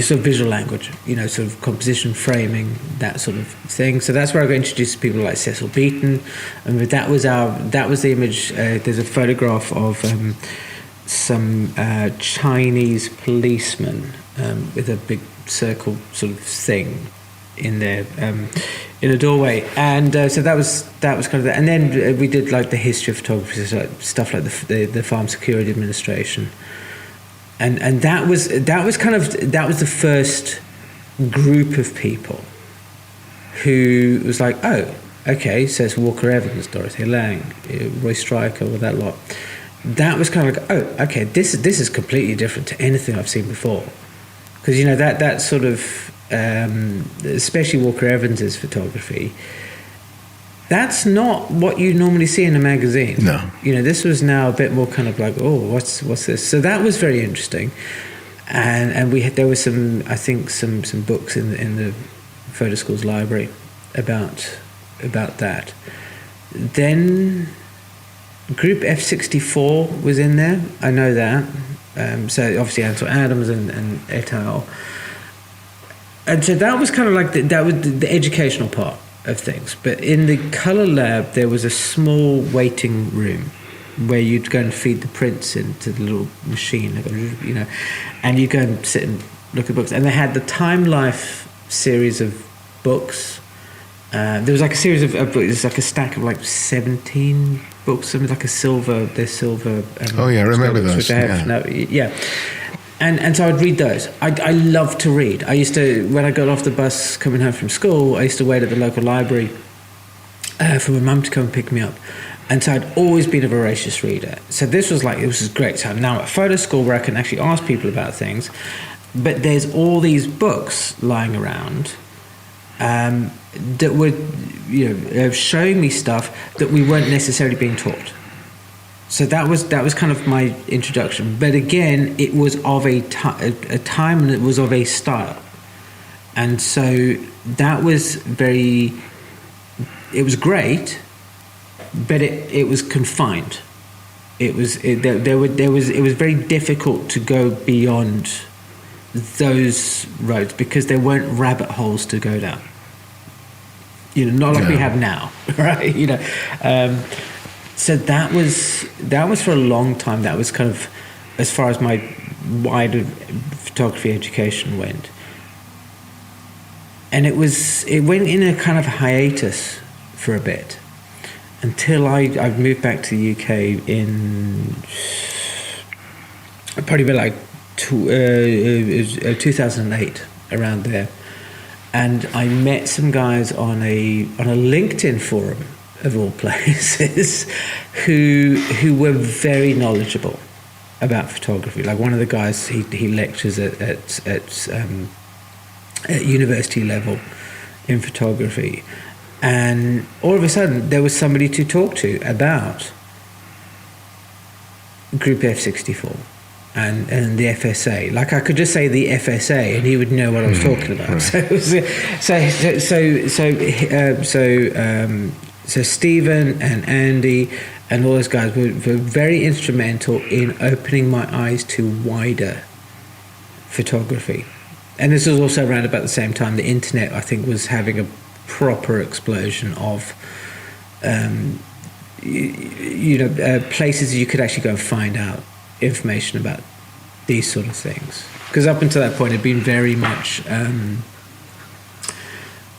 sort of visual language, sort of composition, framing, that sort of thing. So that's where I got introduced to people like Cecil Beaton, and that was the image. There's a photograph of some Chinese policemen with a big circle sort of thing in there in a doorway, and so that was kind of that. And then we did like the history of photography, so stuff like the Farm Security Administration. And that was the first group of people who was like, oh, okay, so it's Walker Evans, Dorothy Lang, Roy Stryker, all that lot. That was kind of like, oh, okay, this is completely different to anything I've seen before, because that sort of especially Walker Evans's photography. That's not what you normally see in a magazine. No. This was now a bit more kind of like, oh, what's this? So that was very interesting, and there were some books in the photo school's library about that. Then Group Ep.623 was in there. I know that. So obviously Ansel Adams and et al. And so that was kind of like that was the educational part of things. But in the colour lab, there was a small waiting room where you'd go and feed the prints into the little machine, and you go and sit and look at books. And they had the Time Life series of books. There was like a series of books. It's like a stack of like 17 books, something like silver. Oh yeah, I remember those. Yeah. And so I'd read those. I loved to read. I used to, when I got off the bus coming home from school, I used to wait at the local library for my mum to come and pick me up. And so I'd always been a voracious reader. So this was great. So I'm now at photo school where I can actually ask people about things. But there's all these books lying around that were, showing me stuff that we weren't necessarily being taught. So that was kind of my introduction. But again, it was of a time, and it was of a style. And so that was it was great, but it was confined. It was very difficult to go beyond those roads because there weren't rabbit holes to go down. Not like we have now, right? So that was for a long time. That was kind of as far as my wider photography education went. And it went in a kind of hiatus for a bit until I moved back to the UK in probably about like 2008, around there. And I met some guys on a LinkedIn forum, of all places, who were very knowledgeable about photography. Like one of the guys, he lectures at university level in photography, and all of a sudden there was somebody to talk to about Group F64 and the FSA. Like I could just say the FSA and he would know what I was talking about. Right. So Stephen and Andy and all those guys were very instrumental in opening my eyes to wider photography. And this was also around about the same time the internet, I think, was having a proper explosion of places you could actually go and find out information about these sort of things. Because up until that point, it had been very much, like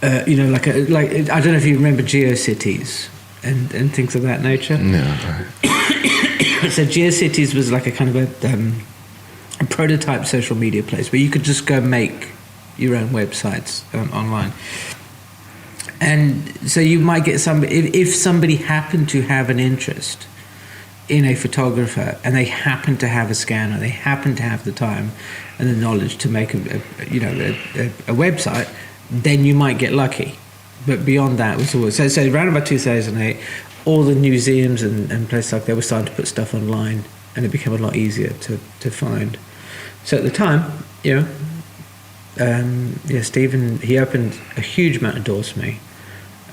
I don't know if you remember GeoCities and things of that nature. No. So GeoCities was like a kind of a prototype social media place where you could just go make your own websites online. And so you might get somebody, if somebody happened to have an interest in a photographer and they happen to have a scanner, they happen to have the time and the knowledge to make a website, then you might get lucky. But beyond that, it was always so around about 2008, all the museums and places like that were starting to put stuff online, and it became a lot easier to find. So at the time, Stephen, he opened a huge amount of doors for me,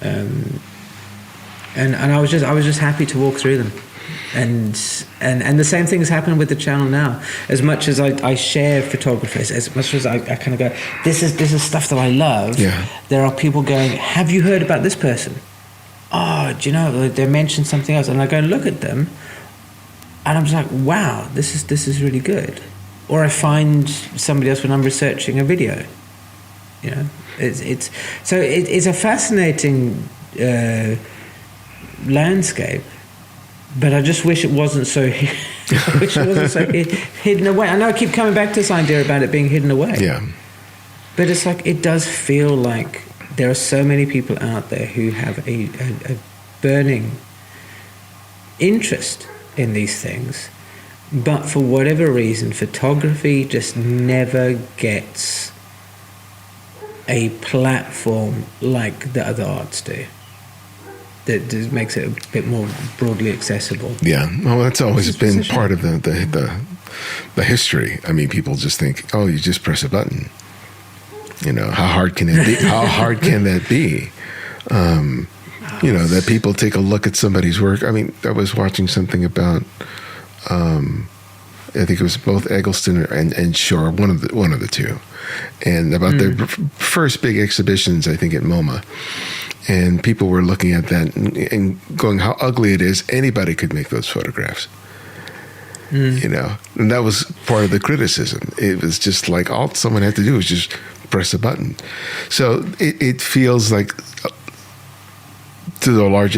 and I was just happy to walk through them. And the same thing has happened with the channel now. As much as I share photographers, as much as I kind of go, this is stuff that I love. Yeah. There are people going, have you heard about this person? Oh, do you know, they mentioned something else, and I go and look at them, and I'm just like, wow, this is really good. Or I find somebody else when I'm researching a video. It's a fascinating landscape. But I just wish it wasn't so. Hidden away. I know I keep coming back to this idea about it being hidden away. Yeah. But it's like it does feel like there are so many people out there who have a burning interest in these things, but for whatever reason, photography just never gets a platform like the other arts do. That just makes it a bit more broadly accessible. Yeah, well, that's always been part of the history. I mean, people just think, oh, you just press a button. How hard can it be? How hard can that be? That people take a look at somebody's work. I mean, I was watching something about, I think it was both Eggleston and Shore, one of the two, and about their first big exhibitions, I think at MoMA. And people were looking at that and going, how ugly it is. Anybody could make those photographs. And that was part of the criticism. It was just like all someone had to do was just press a button. So it feels like to a large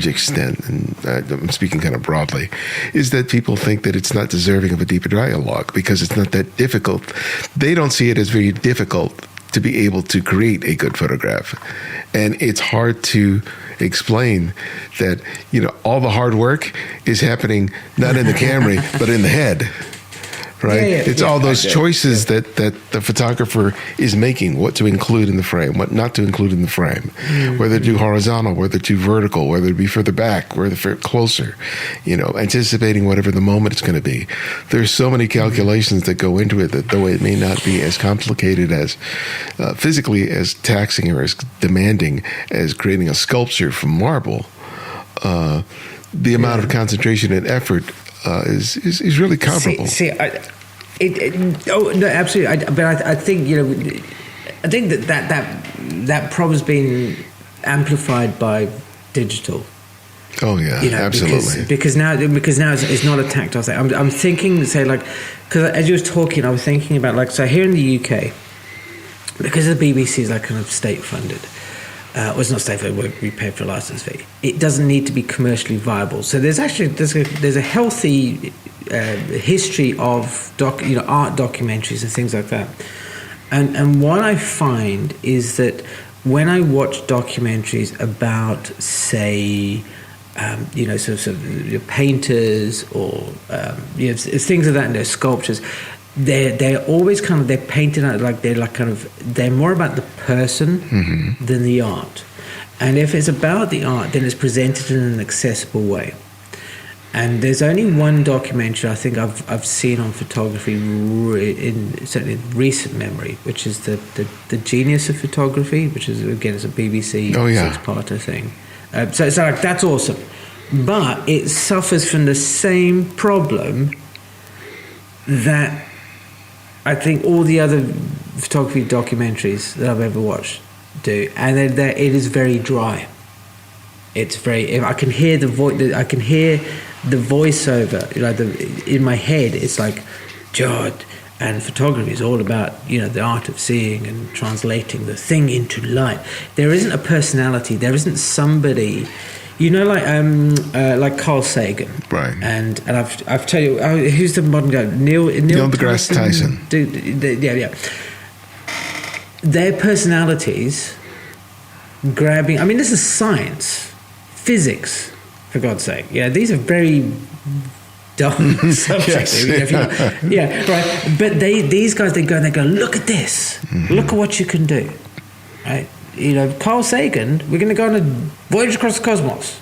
extent, and I'm speaking kind of broadly, is that people think that it's not deserving of a deeper dialogue because it's not that difficult. They don't see it as very difficult to be able to create a good photograph. And it's hard to explain that, all the hard work is happening not in the camera, but in the head, right? It's all those I do. choices that the photographer is making, what to include in the frame, what not to include in the frame, whether to do horizontal, whether to do vertical, whether to be further back, whether closer, anticipating whatever the moment is going to be. There's so many calculations that go into it that though it may not be as complicated as physically as taxing or as demanding as creating a sculpture from marble, the amount of concentration and effort is really comparable. No, absolutely. I think I think that problem's been amplified by digital. Oh yeah, absolutely. Because now it's not a tactile thing. I'm thinking, say, like, because as you were talking, I was thinking about, like, so here in the UK, because the BBC is like kind of state funded. Well, it's not state funded. We pay for a license fee. It doesn't need to be commercially viable. So there's a healthy history of art documentaries and things like that. And what I find is that when I watch documentaries about, say, sort of painters or things of that, sculptures, they're always kind of, they're painted out like they're more about the person than the art. And if it's about the art, then it's presented in an accessible way. And there's only one documentary I think I've seen on photography certainly in recent memory, which is the Genius of Photography, which is, again, it's a BBC six-parter thing. So it's like, that's awesome, but it suffers from the same problem that I think all the other photography documentaries that I've ever watched do, and it is very dry. It's very. I can hear the voice. I can hear the voiceover. In my head, it's like, God. And photography is all about the art of seeing and translating the thing into light. There isn't a personality. There isn't somebody. Like Carl Sagan, right? And I've told you who's the modern guy, Neil deGrasse Tyson. Yeah. Their personalities grabbing. I mean, this is science, physics, for God's sake. Yeah, these are very dark subjects. Yes. Right. But these guys, they go, look at this, look at what you can do, right? Carl Sagan, we're going to go on a voyage across the cosmos,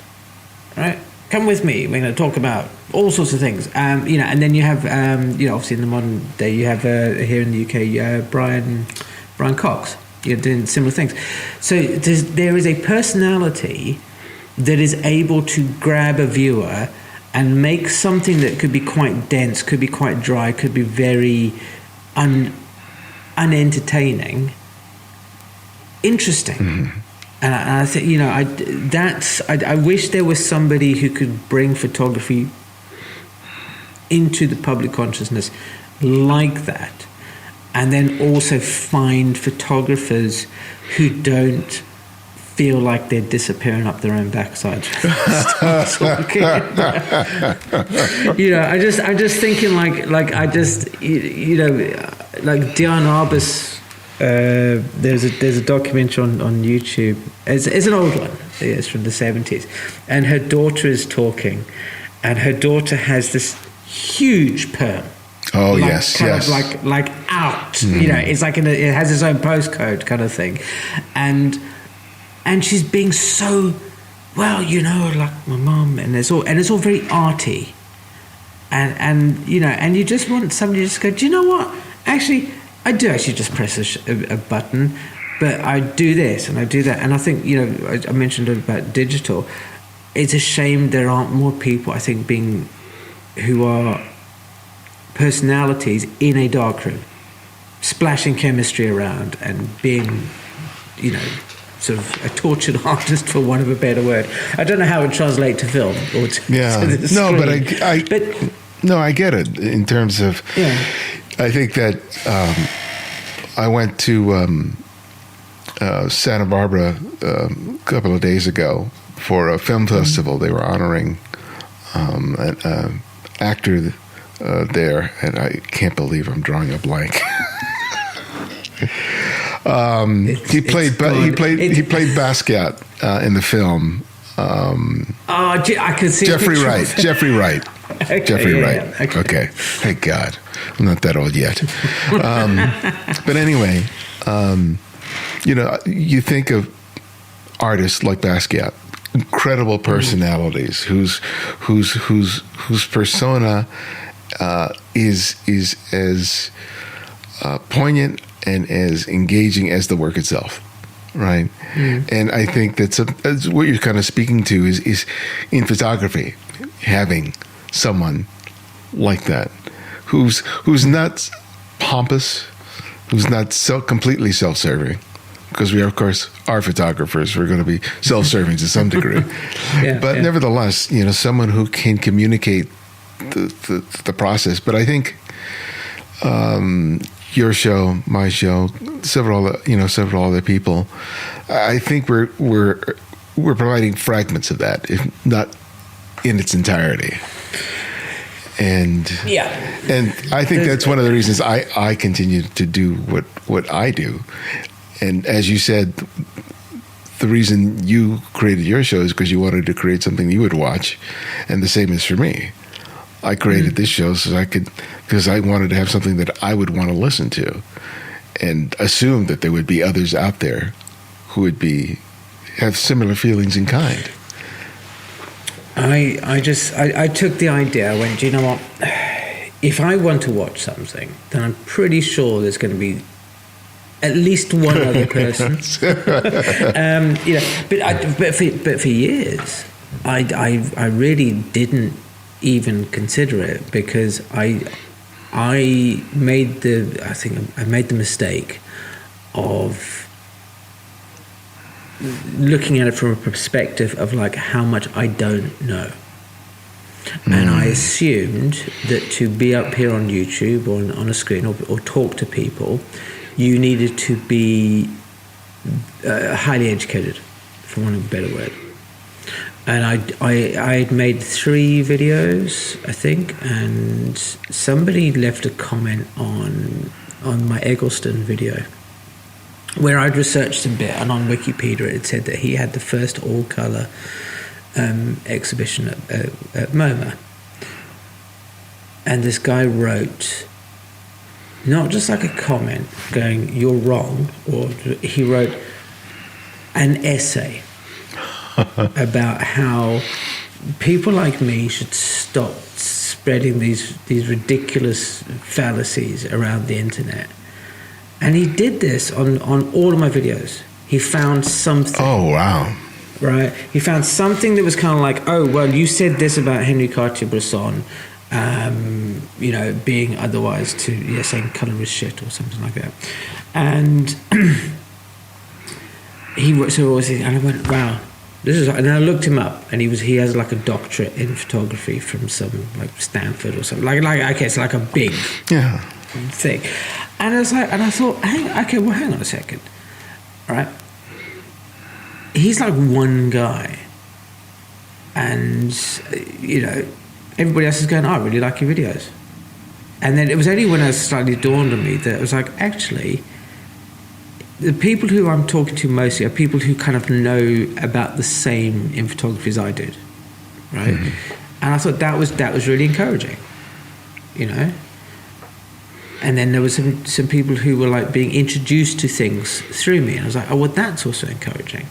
right? Come with me. We're going to talk about all sorts of things. And then you have, obviously in the modern day, you have here in the UK, Brian Cox, doing similar things. So there is a personality that is able to grab a viewer and make something that could be quite dense, could be quite dry, could be very unentertaining, interesting. And I think I wish there was somebody who could bring photography into the public consciousness like that, and then also find photographers who don't feel like they're disappearing up their own backsides. I'm just thinking like Diane Arbus. There's a documentary on YouTube. It's an old one. It's from the 70s, and her daughter is talking, and her daughter has this huge perm. Oh, yes. Like out. It's like it has its own postcode kind of thing, and she's being so like my mum, and it's all very arty, and you just want somebody to just go, do you know what? Actually, I do actually just press a button, but I do this and I do that. And I think, I mentioned about digital. It's a shame there aren't more people, I think, who are personalities in a darkroom, splashing chemistry around and being, sort of a tortured artist, for want of a better word. I don't know how it would translate to film or to the screen. I get it in terms of. Yeah. I think that I went to Santa Barbara a couple of days ago for a film festival. They were honoring an actor there, and I can't believe I'm drawing a blank. He played Basquiat in the film. I could see Jeffrey Wright. Jeffrey Wright. Okay. Thank God. I'm not that old yet. But anyway, you think of artists like Basquiat, incredible personalities whose persona is as poignant and as engaging as the work itself, right? And I think that's what you're kind of speaking to is in photography, having someone like that who's not pompous, who's not completely self-serving, because we of course are photographers. We're going to be self-serving to some degree, but nevertheless, someone who can communicate the process. But I think your show, my show, several other people, I think we're providing fragments of that, if not in its entirety. And I think that's one of the reasons I continue to do what I do. And as you said, the reason you created your show is because you wanted to create something you would watch, and the same is for me. I created this show because I wanted to have something that I would want to listen to, and assume that there would be others out there who would have similar feelings in kind. I took the idea. I went, do you know what? If I want to watch something, then I'm pretty sure there's going to be at least one other person. But for years, I really didn't even consider it, because I made the mistake of looking at it from a perspective of like how much I don't know. And I assumed that to be up here on YouTube or on a screen or talk to people, you needed to be highly educated, for want of a better word. And I had made 3 videos, I think, and somebody left a comment on my Eggleston video, where I'd researched a bit, and on Wikipedia it said that he had the first all-colour exhibition at MoMA. And this guy wrote, not just like a comment going, you're wrong, or he wrote an essay about how people like me should stop spreading these ridiculous fallacies around the internet. And he did this on all of my videos. He found something. Oh, wow. Right? He found something that was kind of like, oh, well, you said this about Henri Cartier-Bresson, being otherwise saying colour is shit or something like that. And and I went, wow. And I looked him up, and he has like a doctorate in photography from some like Stanford or something. Like okay, it's like a big thing. And I was like, and I thought, hang on a second, all right? He's like one guy, and everybody else is going, oh, I really like your videos. And then it was only when it slightly dawned on me that it was like, actually, the people who I'm talking to mostly are people who kind of know about the same in photography as I did, right? Mm-hmm. And I thought that was really encouraging, And then there was some people who were like being introduced to things through me, and I was like, oh, well, that's also encouraging.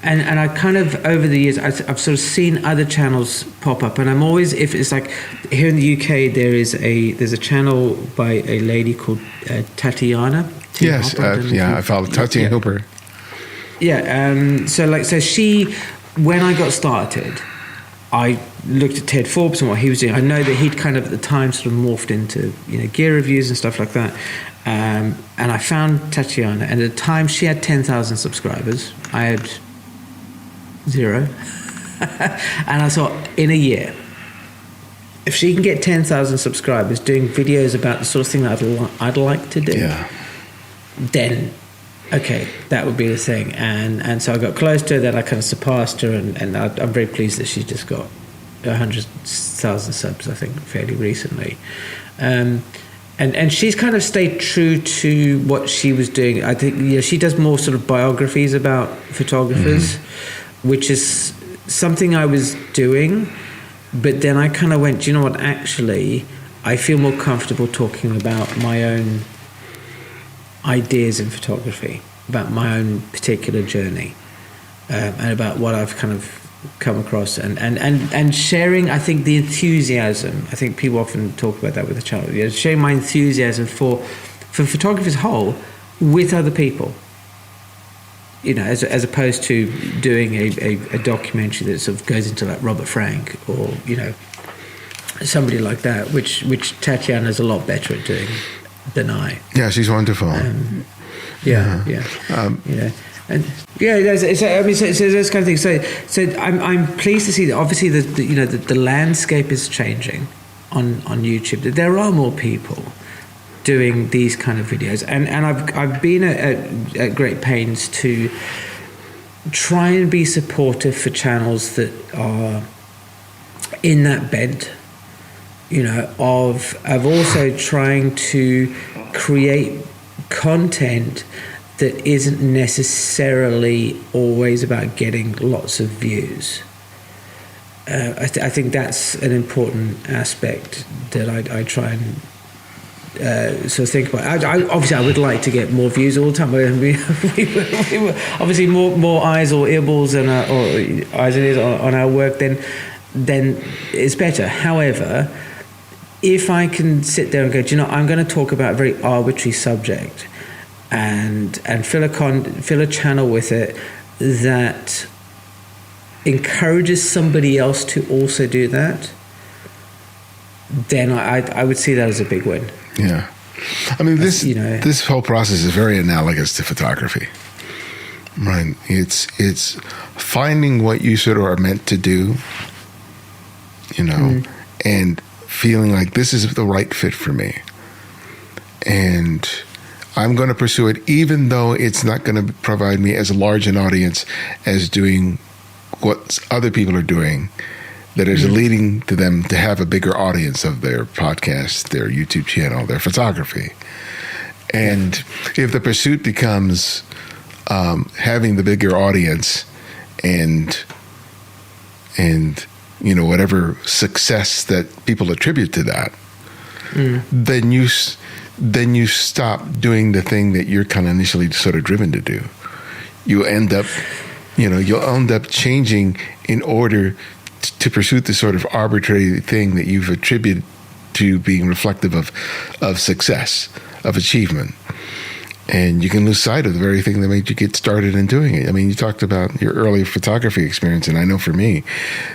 And I kind of, over the years, I've sort of seen other channels pop up, and I'm always, if it's like here in the UK, there's a channel by a lady called Tatiana. Yes, I followed Tatiana Hooper. Yeah, so she, when I got started, I looked at Ted Forbes and what he was doing. I know that he'd kind of at the time sort of morphed into gear reviews and stuff like that. And I found Tatiana, and at the time she had 10,000 subscribers. I had 0. And I thought, in a year, if she can get 10,000 subscribers doing videos about the sort of thing that I'd like to do, then okay, that would be the thing. And so I got close to her, then I kind of surpassed her, and I'm very pleased that she just got 100,000 subs, I think, fairly recently. And she's kind of stayed true to what she was doing. I think she does more sort of biographies about photographers, which is something I was doing, But then I kind of went, do you know what? Actually, I feel more comfortable talking about my own ideas in photography, about my own particular journey, and about what I've kind of come across, and sharing, I think, the enthusiasm. I think people often talk about that with the channel. Sharing my enthusiasm for photography as a whole with other people. As opposed to doing a documentary that sort of goes into like Robert Frank or somebody like that, which Tatiana's a lot better at doing than I. Yeah, she's wonderful. And those kind of things. So I'm pleased to see that. Obviously, the landscape is changing on YouTube. That there are more people doing these kind of videos, and I've been at great pains to try and be supportive for channels that are in that bent, of also trying to create content that isn't necessarily always about getting lots of views. I think that's an important aspect that I try and sort of think about. Obviously, I would like to get more views all the time. We obviously more eyes or earballs or eyes and ears on our work, then it's better. However, if I can sit there and go, I'm going to talk about a very arbitrary subject and fill a channel with it that encourages somebody else to also do that, then I would see that as a big win. Yeah. I mean, this whole process is very analogous to photography, right? It's finding what you sort of are meant to do, and feeling like this is the right fit for me. And I'm going to pursue it, even though it's not going to provide me as large an audience as doing what other people are doing, that is leading to them to have a bigger audience of their podcast, their YouTube channel, their photography. And if the pursuit becomes having the bigger audience and whatever success that people attribute to that, then you stop doing the thing that you're kind of initially sort of driven to do. You'll end up changing in order to pursue the sort of arbitrary thing that you've attributed to being reflective of success, of achievement. And you can lose sight of the very thing that made you get started in doing it. I mean, you talked about your early photography experience, and I know for me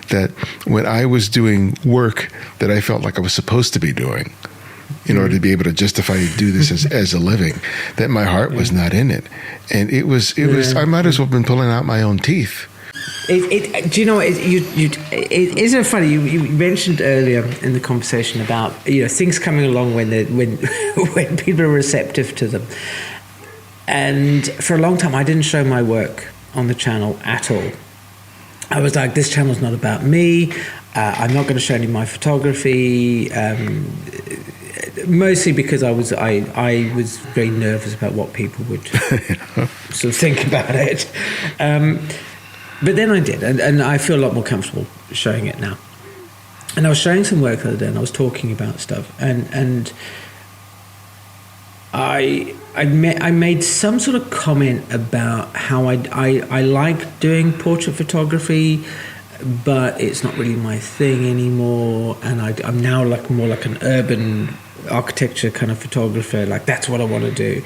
that when I was doing work that I felt like I was supposed to be doing in order to be able to justify to do this as a living, that my heart was not in it. And it was I might as well have been pulling out my own teeth. Do you know? Isn't it funny? You mentioned earlier in the conversation about things coming along when people are receptive to them, and for a long time I didn't show my work on the channel at all. I was like, this channel's not about me. I'm not going to show any of my photography. Mostly because I was very nervous about what people would sort of think about it. But then I did, and I feel a lot more comfortable showing it now. And I was showing some work the other day, and I was talking about stuff, and I made some sort of comment about how I like doing portrait photography, but it's not really my thing anymore, and I'm now more like an urban architecture kind of photographer. Like, that's what I want to do.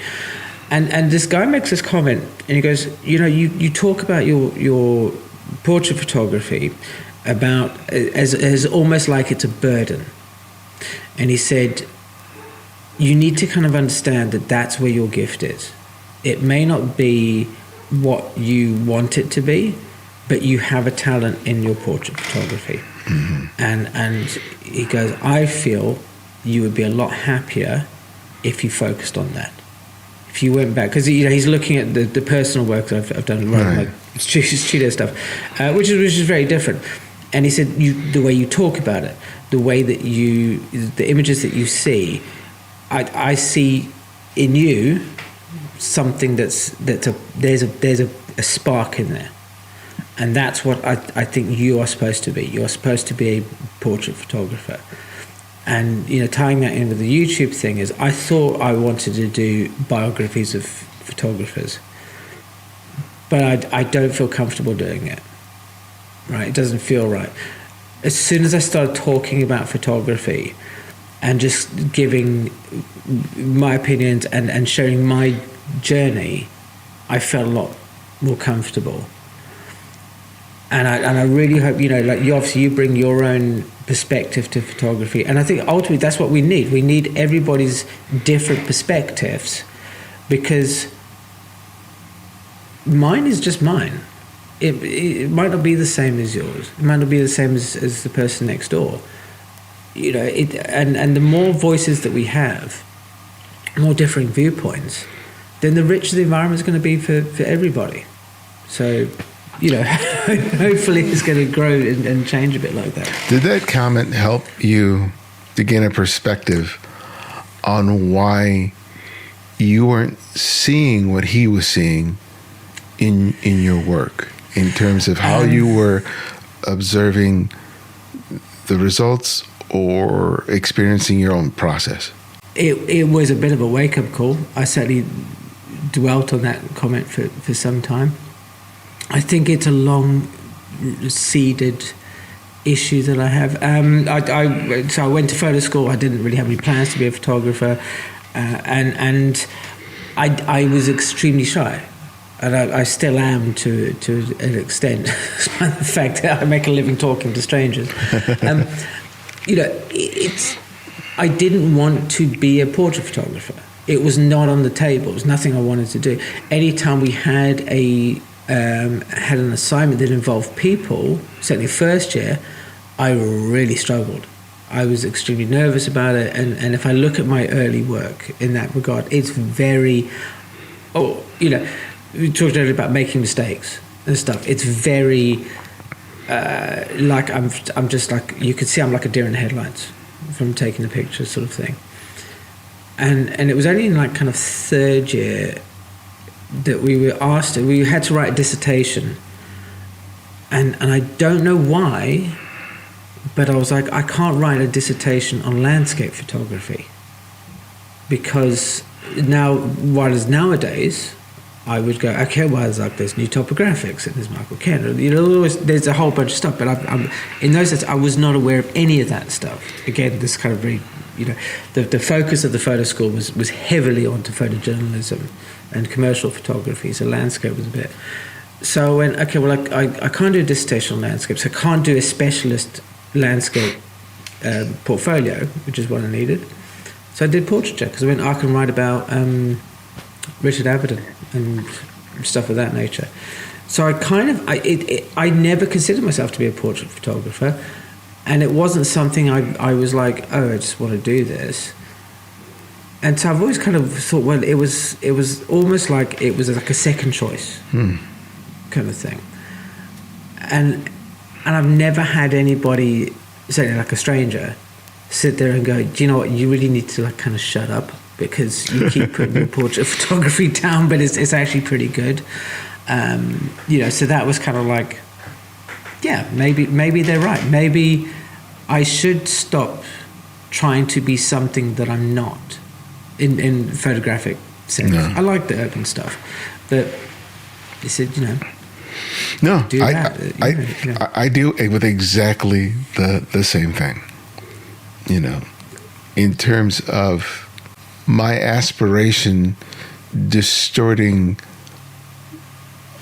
And this guy makes this comment, and he goes, you talk about your portrait photography about as almost like it's a burden. And he said, you need to kind of understand that that's where your gift is. It may not be what you want it to be, but you have a talent in your portrait photography. Mm-hmm. And he goes, I feel you would be a lot happier if you focused on that. If you went back, because he's looking at the personal work that I've done, like studio stuff, which is very different. And he said, the way you talk about it, the way that the images that you see, I see in you something there's a spark in there, And that's what I think you are supposed to be. You're supposed to be a portrait photographer. And, tying that in with the YouTube thing is, I thought I wanted to do biographies of photographers, but I don't feel comfortable doing it. Right? It doesn't feel right. As soon as I started talking about photography and just giving my opinions and sharing my journey, I felt a lot more comfortable. And I really hope, you bring your own perspective to photography. And I think ultimately that's what we need. We need everybody's different perspectives, because mine is just mine. It might not be the same as yours. It might not be the same as the person next door. And the more voices that we have, more differing viewpoints, then the richer the environment is going to be for everybody. So, hopefully it's going to grow and change a bit like that. Did that comment help you to gain a perspective on why you weren't seeing what he was seeing in your work, in terms of how you were observing the results or experiencing your own process? It was a bit of a wake-up call. I certainly dwelt on that comment for some time. I think it's a long-seeded issue that I have. So I went to photo school. I didn't really have any plans to be a photographer, and I was extremely shy, and I still am to an extent, despite the fact that I make a living talking to strangers. I didn't want to be a portrait photographer. It was not on the table. It was nothing I wanted to do. Anytime we had had an assignment that involved people, certainly first year, I really struggled. I was extremely nervous about it, and if I look at my early work in that regard, it's very, we talked earlier about making mistakes and stuff. It's very, like I'm just like, you could see I'm like a deer in the headlights from taking the pictures, sort of thing. And it was only in like kind of third year that we had to write a dissertation, and I don't know why, but I was like, I can't write a dissertation on landscape photography, because nowadays I would go, okay, well, there's new topographics and there's Michael Candid, there's a whole bunch of stuff, but I'm in those days I was not aware of any of that stuff. Again, this kind of very, the focus of the photo school was heavily onto photojournalism and commercial photography, so landscape was a bit. So I went, okay, well, I can't do a dissertation on landscape, so I can't do a specialist landscape portfolio, which is what I needed. So I did portraiture, because I went, I can write about Richard Avedon and stuff of that nature. So I never considered myself to be a portrait photographer, and it wasn't something I was like, I just want to do this. And so I've always kind of thought, well, it was almost like it was like a second choice kind of thing. And I've never had anybody, certainly like a stranger, sit there and go, do you know what, you really need to like kind of shut up, because you keep putting your portrait photography down, but it's actually pretty good. So that was kind of like, yeah, maybe they're right. Maybe I should stop trying to be something that I'm not in photographic sense. No. I like the urban stuff, but they said, no, do that. I do with exactly the same thing. In terms of my aspiration distorting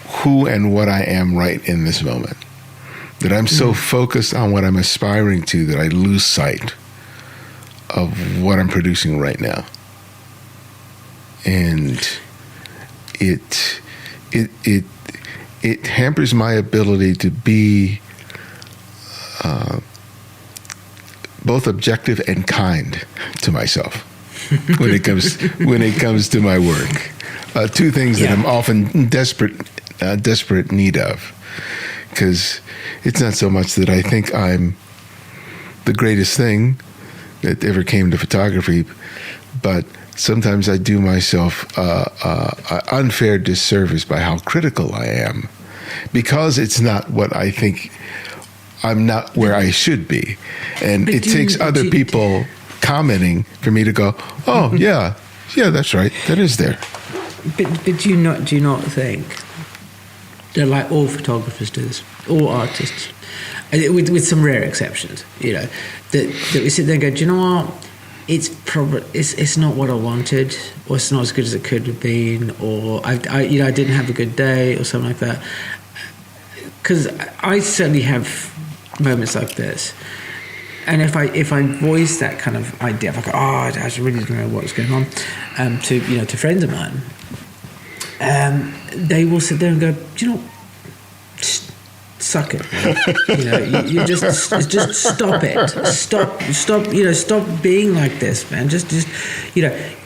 who and what I am right in this moment. That I'm so focused on what I'm aspiring to that I lose sight of what I'm producing right now. And it hampers my ability to be both objective and kind to myself when it comes to my work. Two things that I'm often desperate need of, because it's not so much that I think I'm the greatest thing that ever came to photography, but sometimes I do myself an unfair disservice by how critical I am, because it's not what I think, I'm not where I should be. And it takes other people commenting for me to go, oh, yeah, that's right. That is there. But do you not think that, like, all photographers do this, all artists, with some rare exceptions, that we sit there and go, do you know what? It's not what I wanted, or it's not as good as it could have been, or I didn't have a good day, or something like that. Because I certainly have moments like this, and if I voice that kind of idea, if I go, I really don't know what's going on, to friends of mine, they will sit there and go, do you know, suck it, man. You just stop it, stop being like this, man. Just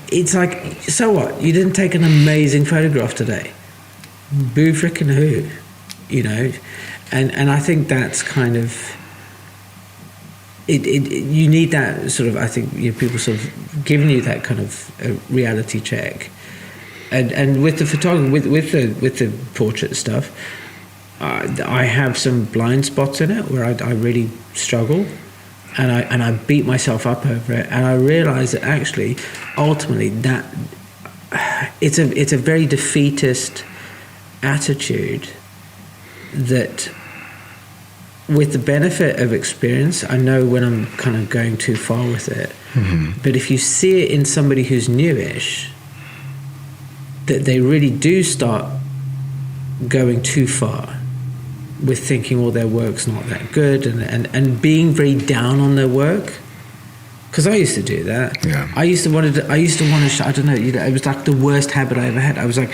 it's like, so what? You didn't take an amazing photograph today. Boo frickin' who, and I think that's kind of it. You need that sort of, I think, people sort of giving you that kind of reality check, and with the photography, with the portrait stuff. I have some blind spots in it where I really struggle, and I beat myself up over it, and I realise that actually, ultimately, that it's a very defeatist attitude. That, with the benefit of experience, I know when I'm kind of going too far with it. Mm-hmm. But if you see it in somebody who's newish, that they really do start going too far with thinking, well, their work's not that good, and being very down on their work. Because I used to do that. Yeah. I used to want to. I don't know. It was like the worst habit I ever had. I was like,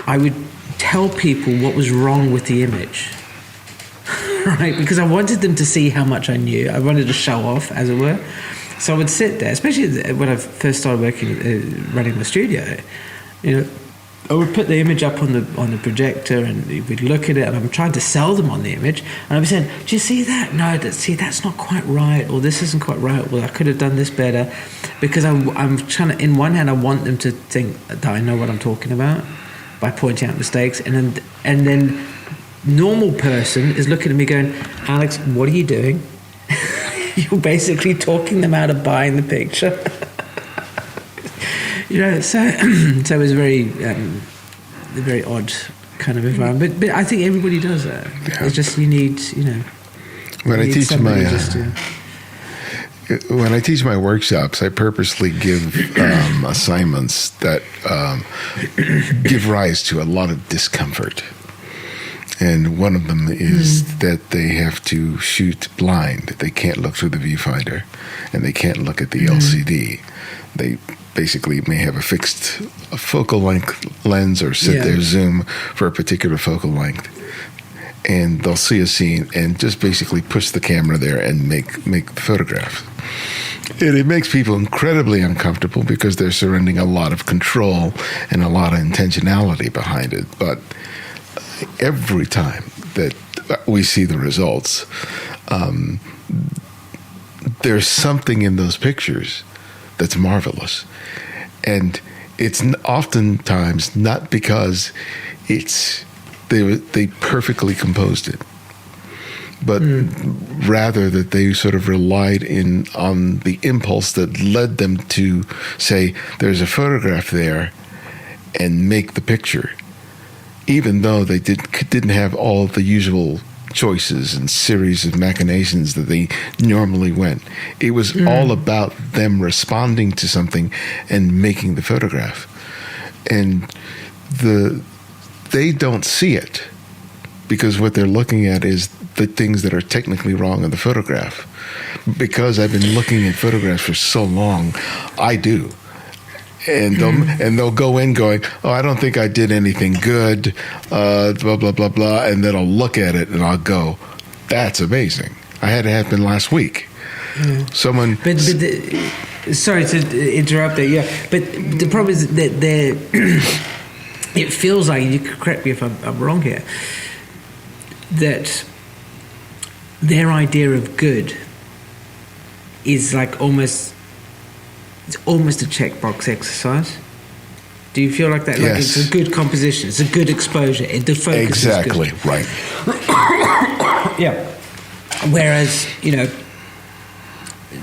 I would tell people what was wrong with the image, right? Because I wanted them to see how much I knew. I wanted to show off, as it were. So I would sit there, especially when I first started working, running the studio. I would put the image up on the projector, and we'd look at it, and I'm trying to sell them on the image, and I'd be saying, do you see that? No, that's not quite right, or this isn't quite right, well, I could have done this better, because I'm trying to, in one hand, I want them to think that I know what I'm talking about by pointing out mistakes, and then normal person is looking at me going, Alex, what are you doing? You're basically talking them out of buying the picture. So it was a very odd kind of environment. But I think everybody does that. Yeah. It's just you need. When I teach my workshops, I purposely give assignments that give rise to a lot of discomfort. And one of them is that they have to shoot blind. They can't look through the viewfinder, and they can't look at the LCD. They basically may have a fixed focal length lens, or sit there, zoom for a particular focal length, and they'll see a scene and just basically push the camera there and make the photograph. And it makes people incredibly uncomfortable because they're surrendering a lot of control and a lot of intentionality behind it. But every time that we see the results, there's something in those pictures that's marvelous. And it's oftentimes not because they perfectly composed it, but rather that they sort of relied on the impulse that led them to say, there's a photograph there, and make the picture, even though they didn't have all the usual choices and series of machinations that they normally went. It was all about them responding to something and making the photograph. And they don't see it, because what they're looking at is the things that are technically wrong in the photograph. Because I've been looking at photographs for so long, I do. And they'll go in going, oh, I don't think I did anything good, blah, blah, blah, blah. And then I'll look at it and I'll go, that's amazing. I had it happen last week. Someone... But sorry to interrupt there, but the problem is that it feels like, you could correct me if I'm wrong here, that their idea of good is like almost... It's almost a checkbox exercise. Do you feel like that? Like Yes. it's a good composition. It's a good exposure. The focus Exactly, is good. right. Yeah. Whereas,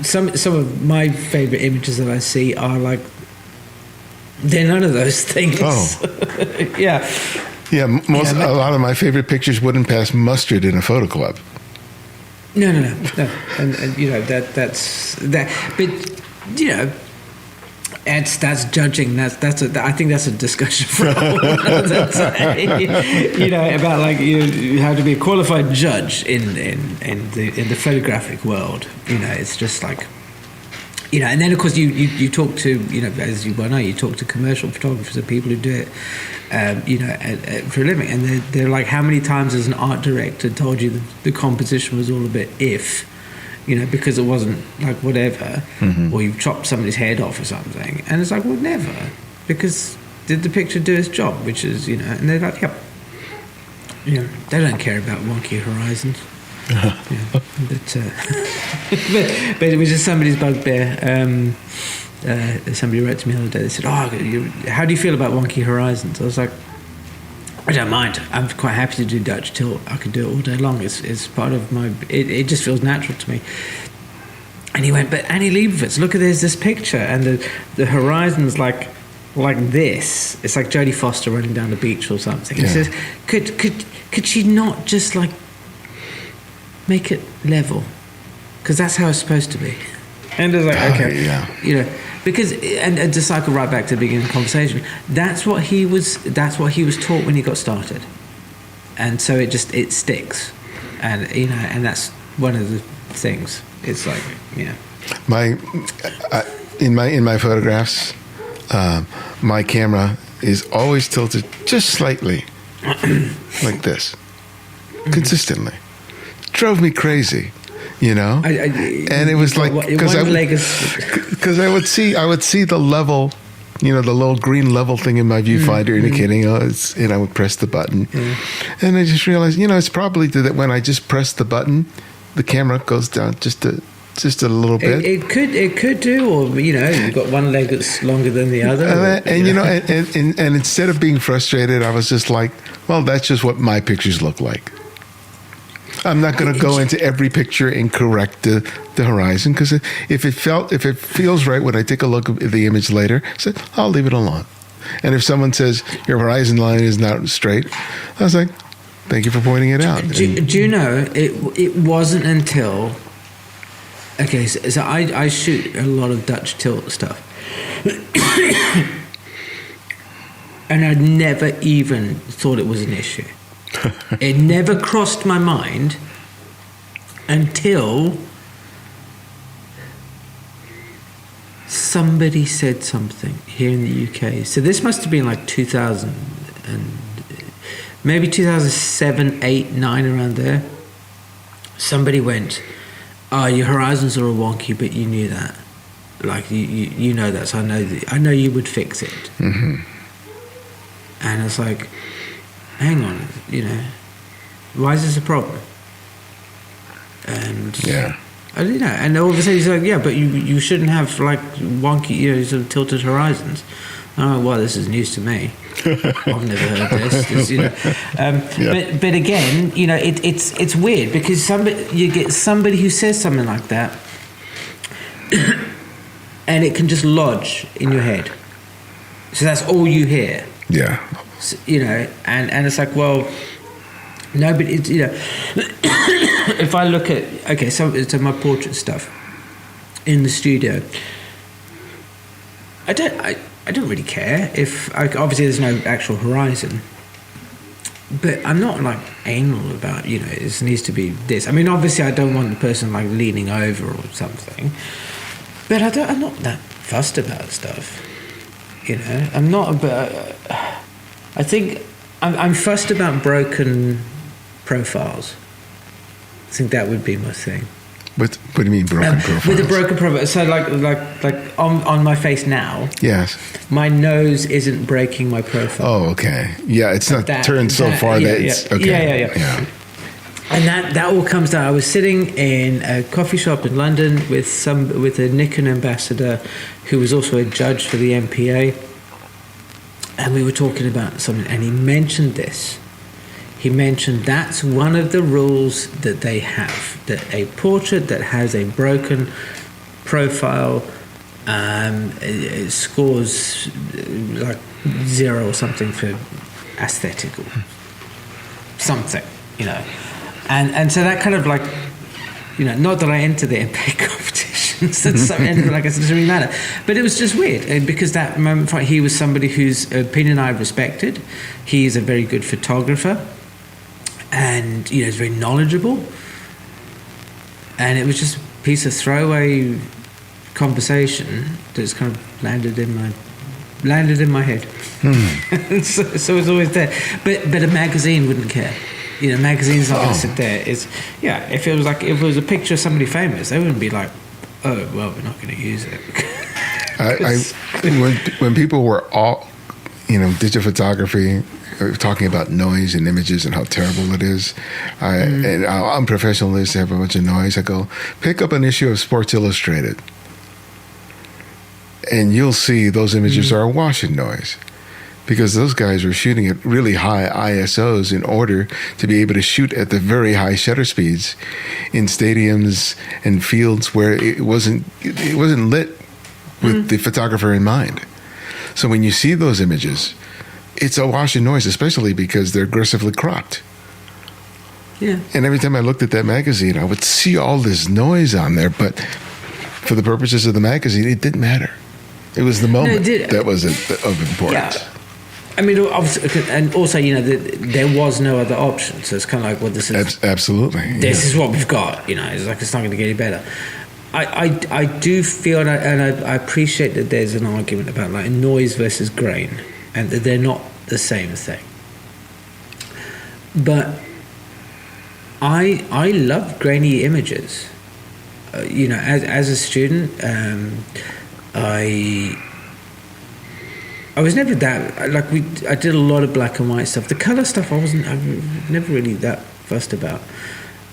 some of my favorite images that I see are like, they're none of those things. Oh. Yeah. Yeah, a lot of my favorite pictures wouldn't pass mustard in a photo club. No. And that's that. But that's judging. I think that's a discussion for a whole other day. About like you how to be a qualified judge in the photographic world. It's just like. And then of course you talk to as you well know, you talk to commercial photographers and people who do it for a living, and they're like, how many times has an art director told you the composition was all a bit because it wasn't like whatever, or you've chopped somebody's head off or something, and it's like, well, never, because did the picture do its job, which is and they're like, yep, they don't care about wonky horizons. But it was just somebody's bugbear. Somebody wrote to me the other day. They said, how do you feel about wonky horizons? I was like, I don't mind. I'm quite happy to do Dutch tilt. I could do it all day long. It's part of my... It just feels natural to me. And he went, but Annie Leibovitz, look at this picture, and the horizon's like this. It's like Jodie Foster running down the beach or something. He says, could she not just like make it level, because that's how it's supposed to be? And it's like, okay, because and to cycle right back to the beginning of the conversation, that's what he was taught when he got started, and so it sticks, and and that's one of the things. It's like in my photographs, my camera is always tilted just slightly like this, consistently. Drove me crazy, and it was like because I would see the level, the little green level thing in my viewfinder indicating and I would press the button, and I just realized it's probably that when I just press the button, the camera goes down just a little bit. It could do, or you've got one leg that's longer than the other, and instead of being frustrated, I was just like, well, that's just what my pictures look like. I'm not going to go into every picture and correct the horizon, because if it feels right when I take a look at the image later, I'll leave it alone. And if someone says your horizon line is not straight, I was like, thank you for pointing it out. Do you know it wasn't until so I shoot a lot of Dutch tilt stuff, and I'd never even thought it was an issue. It never crossed my mind until somebody said something here in the UK. So this must have been like 2000 and maybe 2007, 8, 9, around there. Somebody went, your horizons are all wonky, but you knew that. Like you know that, so I know you would fix it. Mm-hmm. And it's like, hang on, why is this a problem? And I don't know. And all of a sudden he's like, but you shouldn't have like wonky, sort of tilted horizons. Oh, well, this is news to me. I've never heard this. But again, it's weird, because you get somebody who says something like that, and it can just lodge in your head. So that's all you hear. Yeah. And it's like, well, no, but it's, if I look at, so my portrait stuff in the studio, I don't really care if, obviously there's no actual horizon, but I'm not like anal about, it needs to be this. I mean, obviously I don't want the person like leaning over or something, but I'm not that fussed about stuff, I'm not, but I think I'm fussed about broken profiles. I think that would be my thing. What do you mean broken profiles? With a broken profile, so like on my face now. Yes. My nose isn't breaking my profile. Oh, okay. Yeah, it's not turned so far that it's okay. Yeah. And that all comes down. I was sitting in a coffee shop in London with a Nikon ambassador who was also a judge for the MPA. and we were talking about something, and he mentioned this. He mentioned that's one of the rules that they have, that a portrait that has a broken profile it scores like 0 or something for aesthetic or something, you know. And so that kind of like, you know, not that I enter the MP competitions, that's something like it doesn't really matter, but it was just weird because that moment he was somebody whose opinion I respected. He's a very good photographer, and you know, he's very knowledgeable, and it was just a piece of throwaway conversation that's kind of landed in my head. so it's always there, but a magazine wouldn't care. You know, magazines not going to sit there. If it was a picture of somebody famous, they wouldn't be like, oh well, we're not going to use it. When people were all, you know, digital photography, talking about noise and images and how terrible it is, and I'm professionalist, have a bunch of noise. I go, pick up an issue of Sports Illustrated, and you'll see those images are awash in noise, because those guys were shooting at really high ISOs in order to be able to shoot at the very high shutter speeds in stadiums and fields where it wasn't lit with the photographer in mind. So when you see those images, it's awash in noise, especially because they're aggressively cropped. Yeah. And every time I looked at that magazine, I would see all this noise on there, but for the purposes of the magazine, it didn't matter. It was the moment that was of importance. Yeah. I mean, obviously, and also, you know, there was no other option. So it's kind of like, well, this is absolutely. This is what we've got. You know, it's like it's not going to get any better. I do feel, and I appreciate that there's an argument about like noise versus grain, and that they're not the same thing. But I love grainy images. You know, as a student, I was never that like I did a lot of black and white stuff. The color stuff I'm never really that fussed about,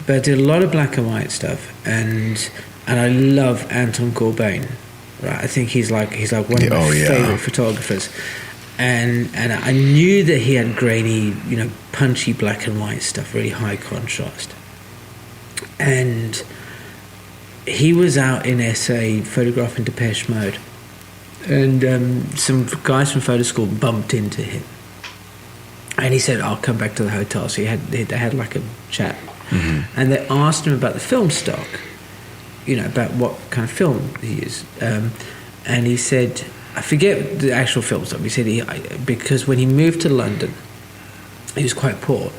but I did a lot of black and white stuff, and I love Anton Corbijn, right? I think he's like one of my favorite photographers, and I knew that he had grainy, you know, punchy black and white stuff, really high contrast, and he was out in SA photographing Depeche Mode. And some guys from photo school bumped into him, and he said, "I'll come back to the hotel." So they had like a chat, and they asked him about the film stock, you know, about what kind of film he used, and he said, I forget the actual film stock. He said because when he moved to London, he was quite poor,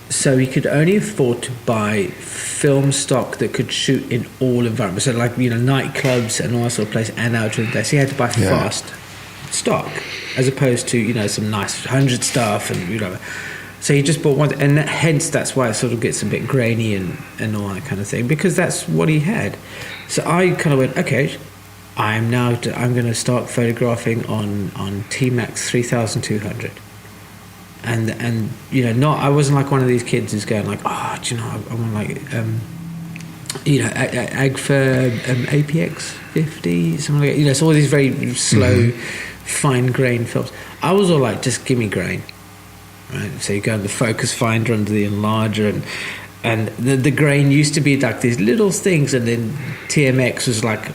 so he could only afford to buy film stock that could shoot in all environments. So like, you know, nightclubs and all that sort of place and out during the day. So he had to buy fast stock as opposed to, you know, some nice 100 stuff and, you know. So he just bought one, and hence that's why it sort of gets a bit grainy and all that kind of thing, because that's what he had. So I kind of went, okay, I'm going to start photographing on T-Max 3200. And you know, I wasn't like one of these kids who's going like, oh, do you know, I want like, you know, Agfa Ep.623, something like that. You know, so all these very slow, fine grain films. I was all like, just give me grain, right? So you go to the focus finder under the enlarger, and the grain used to be like these little things, and then TMX was like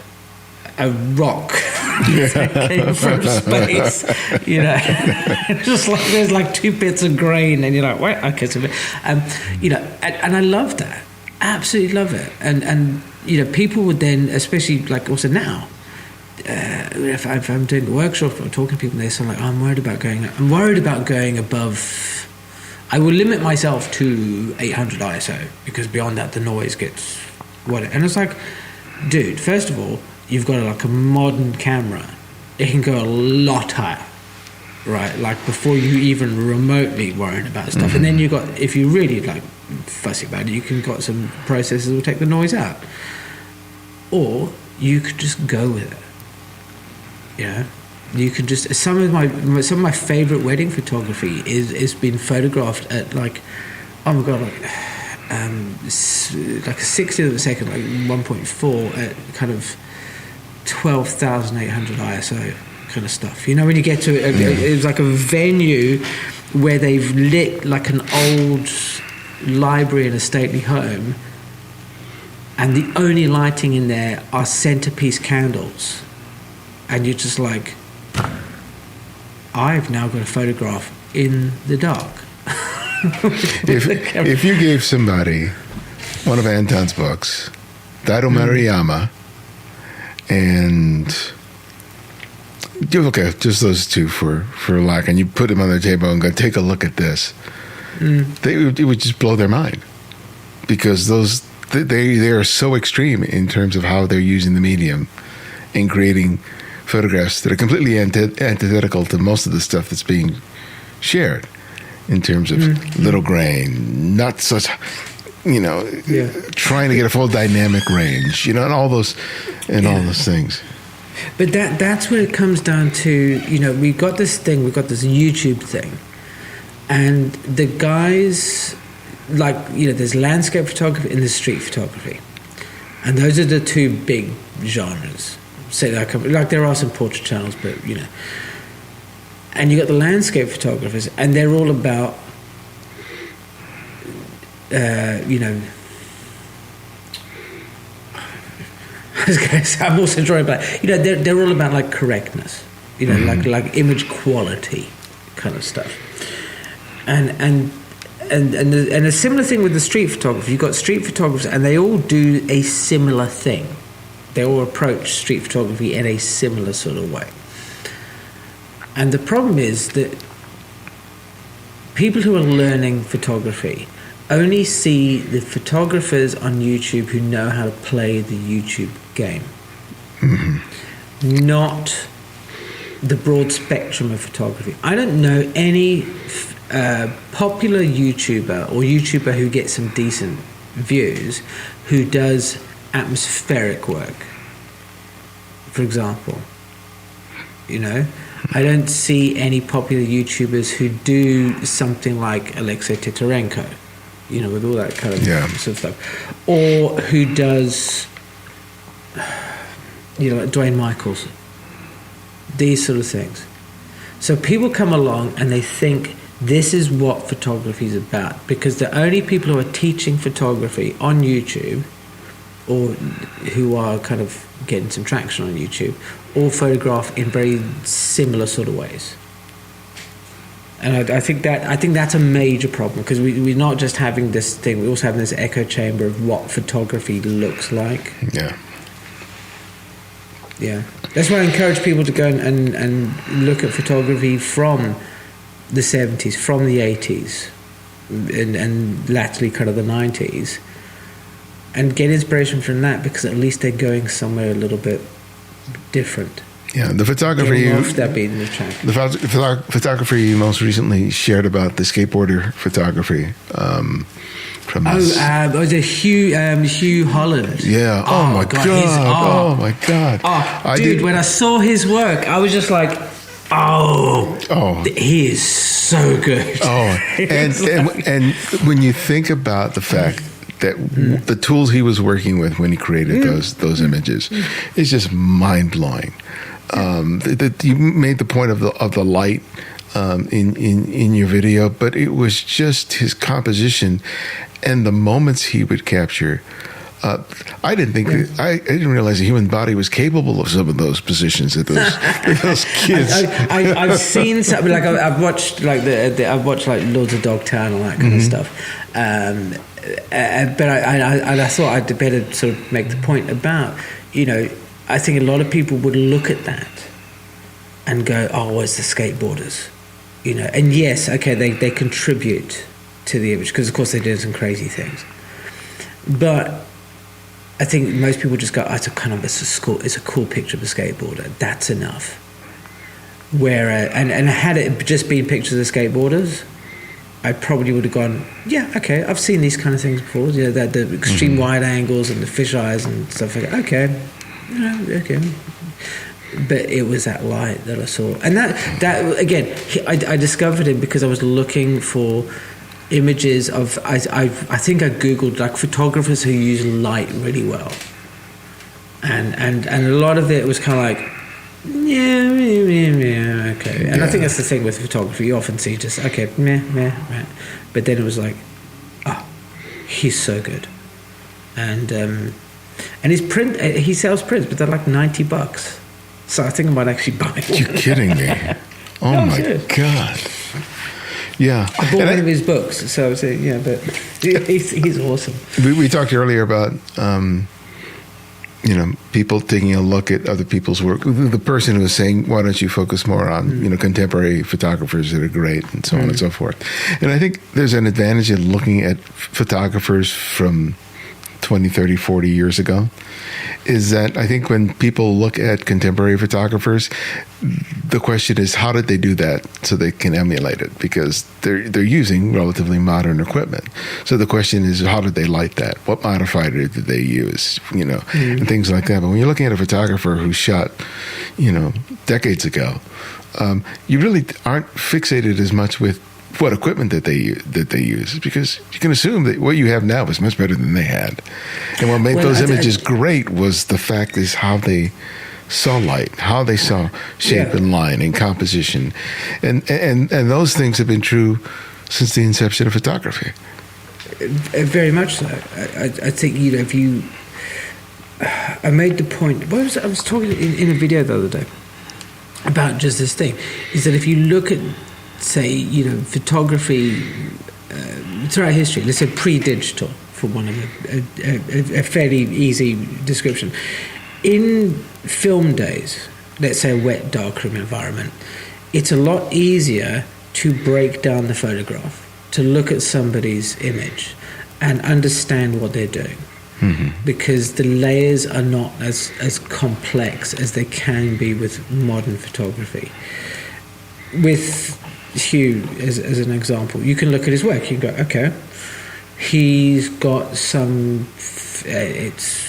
a rock that came from space, you know. Just like there's like 2 bits of grain, and you're like, wait, okay, so you know, and I love that, absolutely love it, and you know, people would then, especially like also now, if I'm doing a workshop or talking to people, they say like, oh, I'm worried about going above. I will limit myself to 800 ISO because beyond that the noise gets whatever. And it's like, dude, first of all, you've got like a modern camera, it can go a lot higher, right? Like before you even remotely worrying about stuff. And then you got, if you really like fussy about it, you can got some processors that will take the noise out, or you could just go with it. You know, you could just, some of my favorite wedding photography is been photographed at like, oh my god, like a 60th of a second, like 1.4 at kind of 12,800 ISO, kind of stuff. You know, when you get to it, it was like a venue where they've lit like an old library in a stately home, and the only lighting in there are centerpiece candles, and you're just like, I've now got a photograph in the dark. If you gave somebody one of Anton's books, Daido Maruyama, and just those two for lack, and you put them on the table and go, take a look at this, it would just blow their mind, because they are so extreme in terms of how they're using the medium in creating photographs that are completely antithetical to most of the stuff that's being shared, in terms of little grain, not such, trying to get a full dynamic range, and all those things. But that's where it comes down to, we've got this YouTube thing, and the guys, there's landscape photography and there's street photography, and those are the two big genres. Say like there are some portrait channels, but and you got the landscape photographers, and they're all about I'm also drawing back. They're all about like correctness, like image quality kind of stuff, and a similar thing with the street photography. You've got street photographers, and they all do a similar thing. They all approach street photography in a similar sort of way. And the problem is that people who are learning photography only see the photographers on YouTube who know how to play the YouTube game, not the broad spectrum of photography. I don't know any popular YouTuber or YouTuber who gets some decent views who does atmospheric work, for example. I don't see any popular YouTubers who do something like Alexei Titarenko, with all that kind of sort of stuff, or who does, like Dwayne Michaels, these sort of things. So people come along and they think this is what photography is about, because the only people who are teaching photography on YouTube, or who are kind of getting some traction on YouTube, all photograph in very similar sort of ways. And I think that's a major problem, because we're not just having this thing, we're also having this echo chamber of what photography looks like. Yeah. That's why I encourage people to go and look at photography from the 70s, from the 80s, and latterly kind of the 90s, and get inspiration from that, because at least they're going somewhere a little bit different. Yeah, the photography. The photography you most recently shared about the skateboarder photography. Was it Hugh Holland? Yeah. Oh my God. Oh my God. When I saw his work, I was just like, he is so good. And when you think about the fact that the tools he was working with when he created those images, it's just mind blowing. That you made the point of the light in your video, but it was just his composition and the moments he would capture. I didn't realize the human body was capable of some of those positions that those kids. I've seen something like I've watched like I've watched like Lords of Dogtown and all that kind of stuff. But I thought I'd better sort of make the point about, I think a lot of people would look at that and go, it's the skateboarders, and yes, okay, they contribute to the image, because of course they're doing some crazy things, but I think most people just go, it's a cool picture of a skateboarder, that's enough. Where and had it just been pictures of skateboarders, I probably would have gone, yeah, okay, I've seen these kind of things before, the extreme wide angles and the fish eyes and stuff like that. Okay. But it was that light that I saw, and that again, I discovered him because I was looking for images of. I think I googled like photographers who use light really well, and a lot of it was kind of like, yeah, okay. And I think that's the thing with photography. You often see just, okay, meh. But then it was like, oh, he's so good. And his print, he sells prints, but they're like $90. So I think I might actually buy it. You're kidding me. Oh, No, my serious. God. Yeah. I bought one of his books, so yeah, but he's awesome. We talked earlier about, people taking a look at other people's work. The person who was saying, why don't you focus more on, contemporary photographers that are great and so on and so forth. And I think there's an advantage in looking at photographers from 20, 30, 40 years ago, is that I think when people look at contemporary photographers, the question is, how did they do that so they can emulate it? Because they're using relatively modern equipment. So the question is, how did they light that? What modifier did they use? And things like that. But when you're looking at a photographer who shot, decades ago, you really aren't fixated as much with what equipment that they use, because you can assume that what you have now is much better than they had. And what made those images great was the fact is how they saw light, how they saw shape and line and composition, and those things have been true since the inception of photography. Very much so. I think if you, I made the point. I was talking in a video the other day about just this thing, is that if you look at, say, photography throughout history, let's say pre-digital, for one of a fairly easy description. In film days, let's say a wet, darkroom environment, it's a lot easier to break down the photograph, to look at somebody's image and understand what they're doing. Because the layers are not as complex as they can be with modern photography. With Hugh, as an example, you can look at his work. You can go, okay, he's got some. He's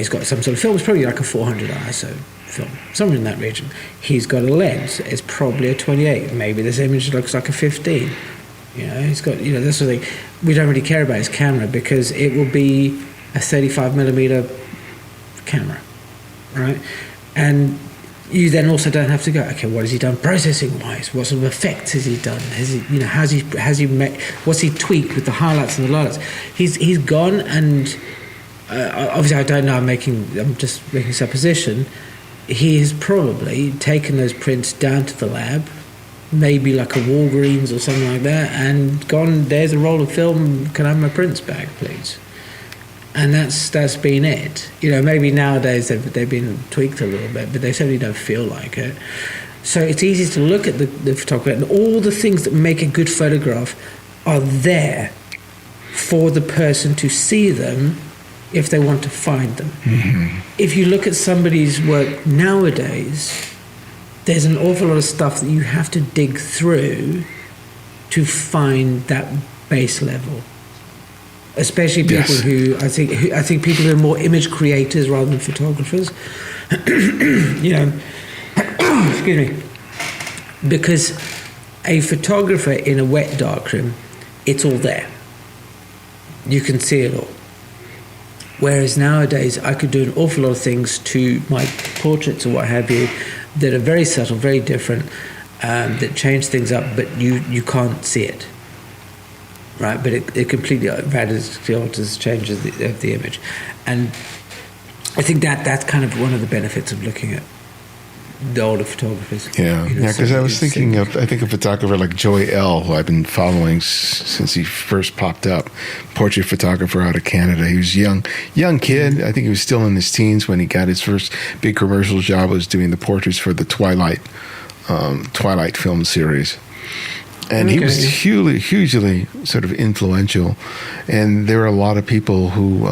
got some sort of film. It's probably like a 400 ISO film, somewhere in that region. He's got a lens. It's probably a 28. Maybe this image looks like a 15. He's got that sort of thing. We don't really care about his camera because it will be a 35mm camera, right? And you then also don't have to go, okay, what has he done processing wise? What sort of effects has he done? What's he tweaked with the highlights and the lowlights? He's gone and obviously I don't know, I'm just making supposition. He has probably taken those prints down to the lab, maybe like a Walgreens or something like that, and gone, there's a roll of film, can I have my prints back, please? And that's been it. Maybe nowadays they've been tweaked a little bit, but they certainly don't feel like it. So it's easy to look at the photographer, and all the things that make a good photograph are there for the person to see them if they want to find them. If you look at somebody's work nowadays, there's an awful lot of stuff that you have to dig through to find that base level. Especially people who I think people who are more image creators rather than photographers. Excuse me. Because a photographer in a wet darkroom, it's all there. You can see it all. Whereas nowadays, I could do an awful lot of things to my portraits or what have you that are very subtle, very different, that change things up, but you can't see it. Right, but it completely radically alters, changes the image, and I think that's kind of one of the benefits of looking at the older photographers. Because I was thinking of a photographer like Joey L, who I've been following since he first popped up, portrait photographer out of Canada. He was a young kid. I think he was still in his teens when he got his first big commercial job. Was doing the portraits for the Twilight film series. And he was hugely sort of influential. And there were a lot of people who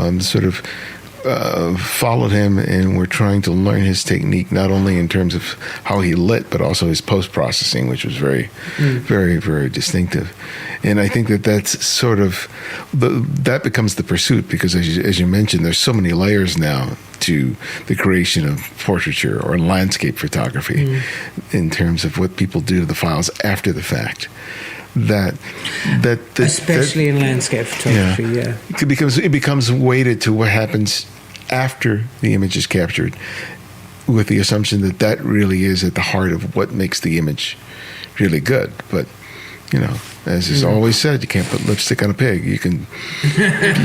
followed him and were trying to learn his technique, not only in terms of how he lit, but also his post-processing, which was very, very, very distinctive. And I think that's sort of, that becomes the pursuit, because as you mentioned, there's so many layers now to the creation of portraiture or landscape photography in terms of what people do to the files after the fact. Especially in landscape photography, it becomes weighted to what happens after the image is captured, with the assumption that that really is at the heart of what makes the image really good. But, as is always said, you can't put lipstick on a pig. You can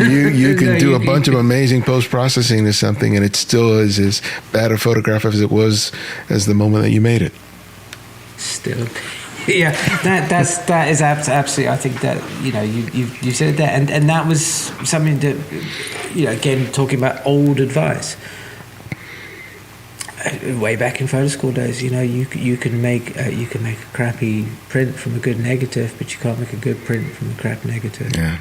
you can do a bunch of amazing post-processing to something, and it still is as bad a photograph as it was as the moment that you made it. Still, yeah, that is absolutely. I think that you said that, and that was something that again, talking about old advice. Way back in photo school days, you can make a crappy print from a good negative, but you can't make a good print from a crap negative. Yeah,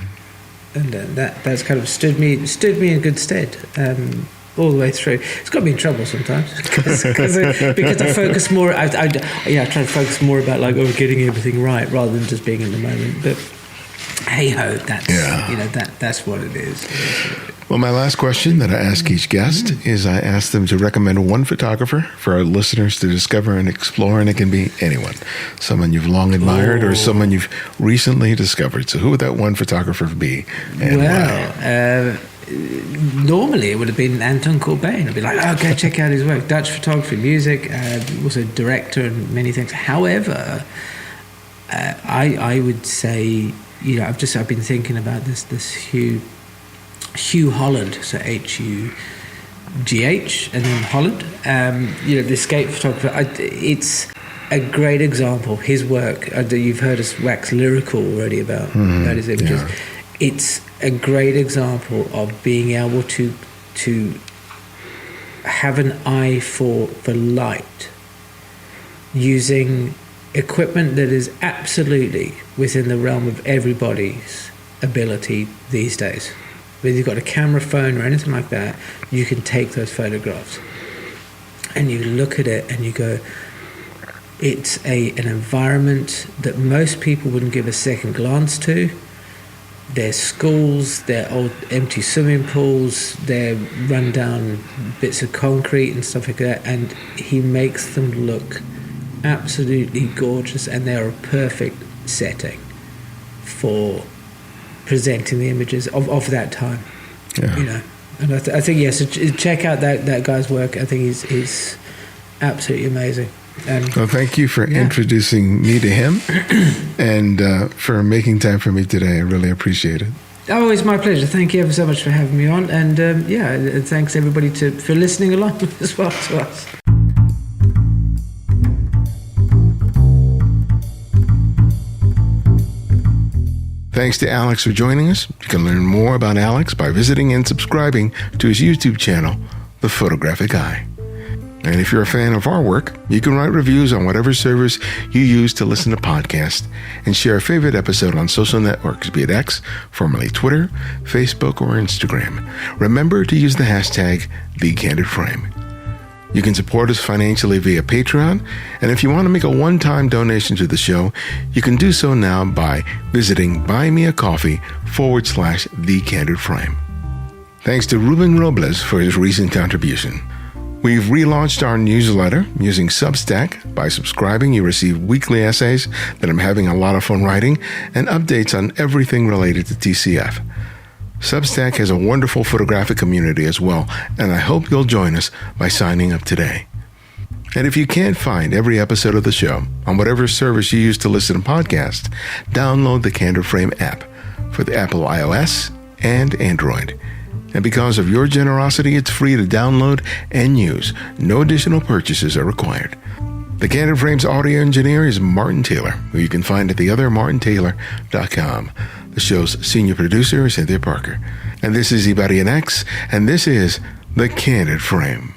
and that's kind of stood me in good stead all the way through. It's got me in trouble sometimes because I focus more. I try to focus more about getting everything right rather than just being in the moment. But hey ho, that's what it is. Well, my last question that I ask each guest is I ask them to recommend one photographer for our listeners to discover and explore, and it can be anyone. Someone you've long admired or someone you've recently discovered. So who would that one photographer be and why? Normally it would have been Anton Corbijn. I'd be like, okay, check out his work. Dutch photography, music, also director and many things. However, I would say, I've been thinking about this Hugh Holland, so Hugh and then Holland. The escape photographer. It's a great example. His work. You've heard us wax lyrical already about his images. Yeah. It's a great example of being able to have an eye for light, using equipment that is absolutely within the realm of everybody's ability these days. Whether you've got a camera, phone, or anything like that, you can take those photographs. And you look at it and you go, it's an environment that most people wouldn't give a second glance to. Their schools, their old empty swimming pools, their run-down bits of concrete and stuff like that, and he makes them look absolutely gorgeous, and they're a perfect setting for presenting the images of that time. Yeah. And I think yes, check out that guy's work. I think he's absolutely amazing. Well, thank you for introducing me to him and for making time for me today. I really appreciate it. Oh, it's my pleasure. Thank you ever so much for having me on, and thanks everybody for listening along as well to us. Thanks to Alex for joining us. You can learn more about Alex by visiting and subscribing to his YouTube channel, The Photographic Eye. And if you're a fan of our work, you can write reviews on whatever service you use to listen to podcasts and share a favorite episode on social networks, be it X, formerly Twitter, Facebook, or Instagram. Remember to use the hashtag #TheCandidFrame. You can support us financially via Patreon, and if you want to make a one-time donation to the show, you can do so now by visiting buymeacoffee.com/TheCandidFrame. Thanks to Ruben Robles for his recent contribution. We've relaunched our newsletter using Substack. By subscribing, you receive weekly essays that I'm having a lot of fun writing and updates on everything related to TCF. Substack has a wonderful photographic community as well, and I hope you'll join us by signing up today. And if you can't find every episode of the show on whatever service you use to listen to podcasts, download the Candid Frame app for the Apple iOS and Android. And because of your generosity, it's free to download and use. No additional purchases are required. The Candid Frame's audio engineer is Martin Taylor, who you can find at theothermartintaylor.com. The show's senior producer is Cynthia Parker. And this is Ibarian X, and this is The Candid Frame.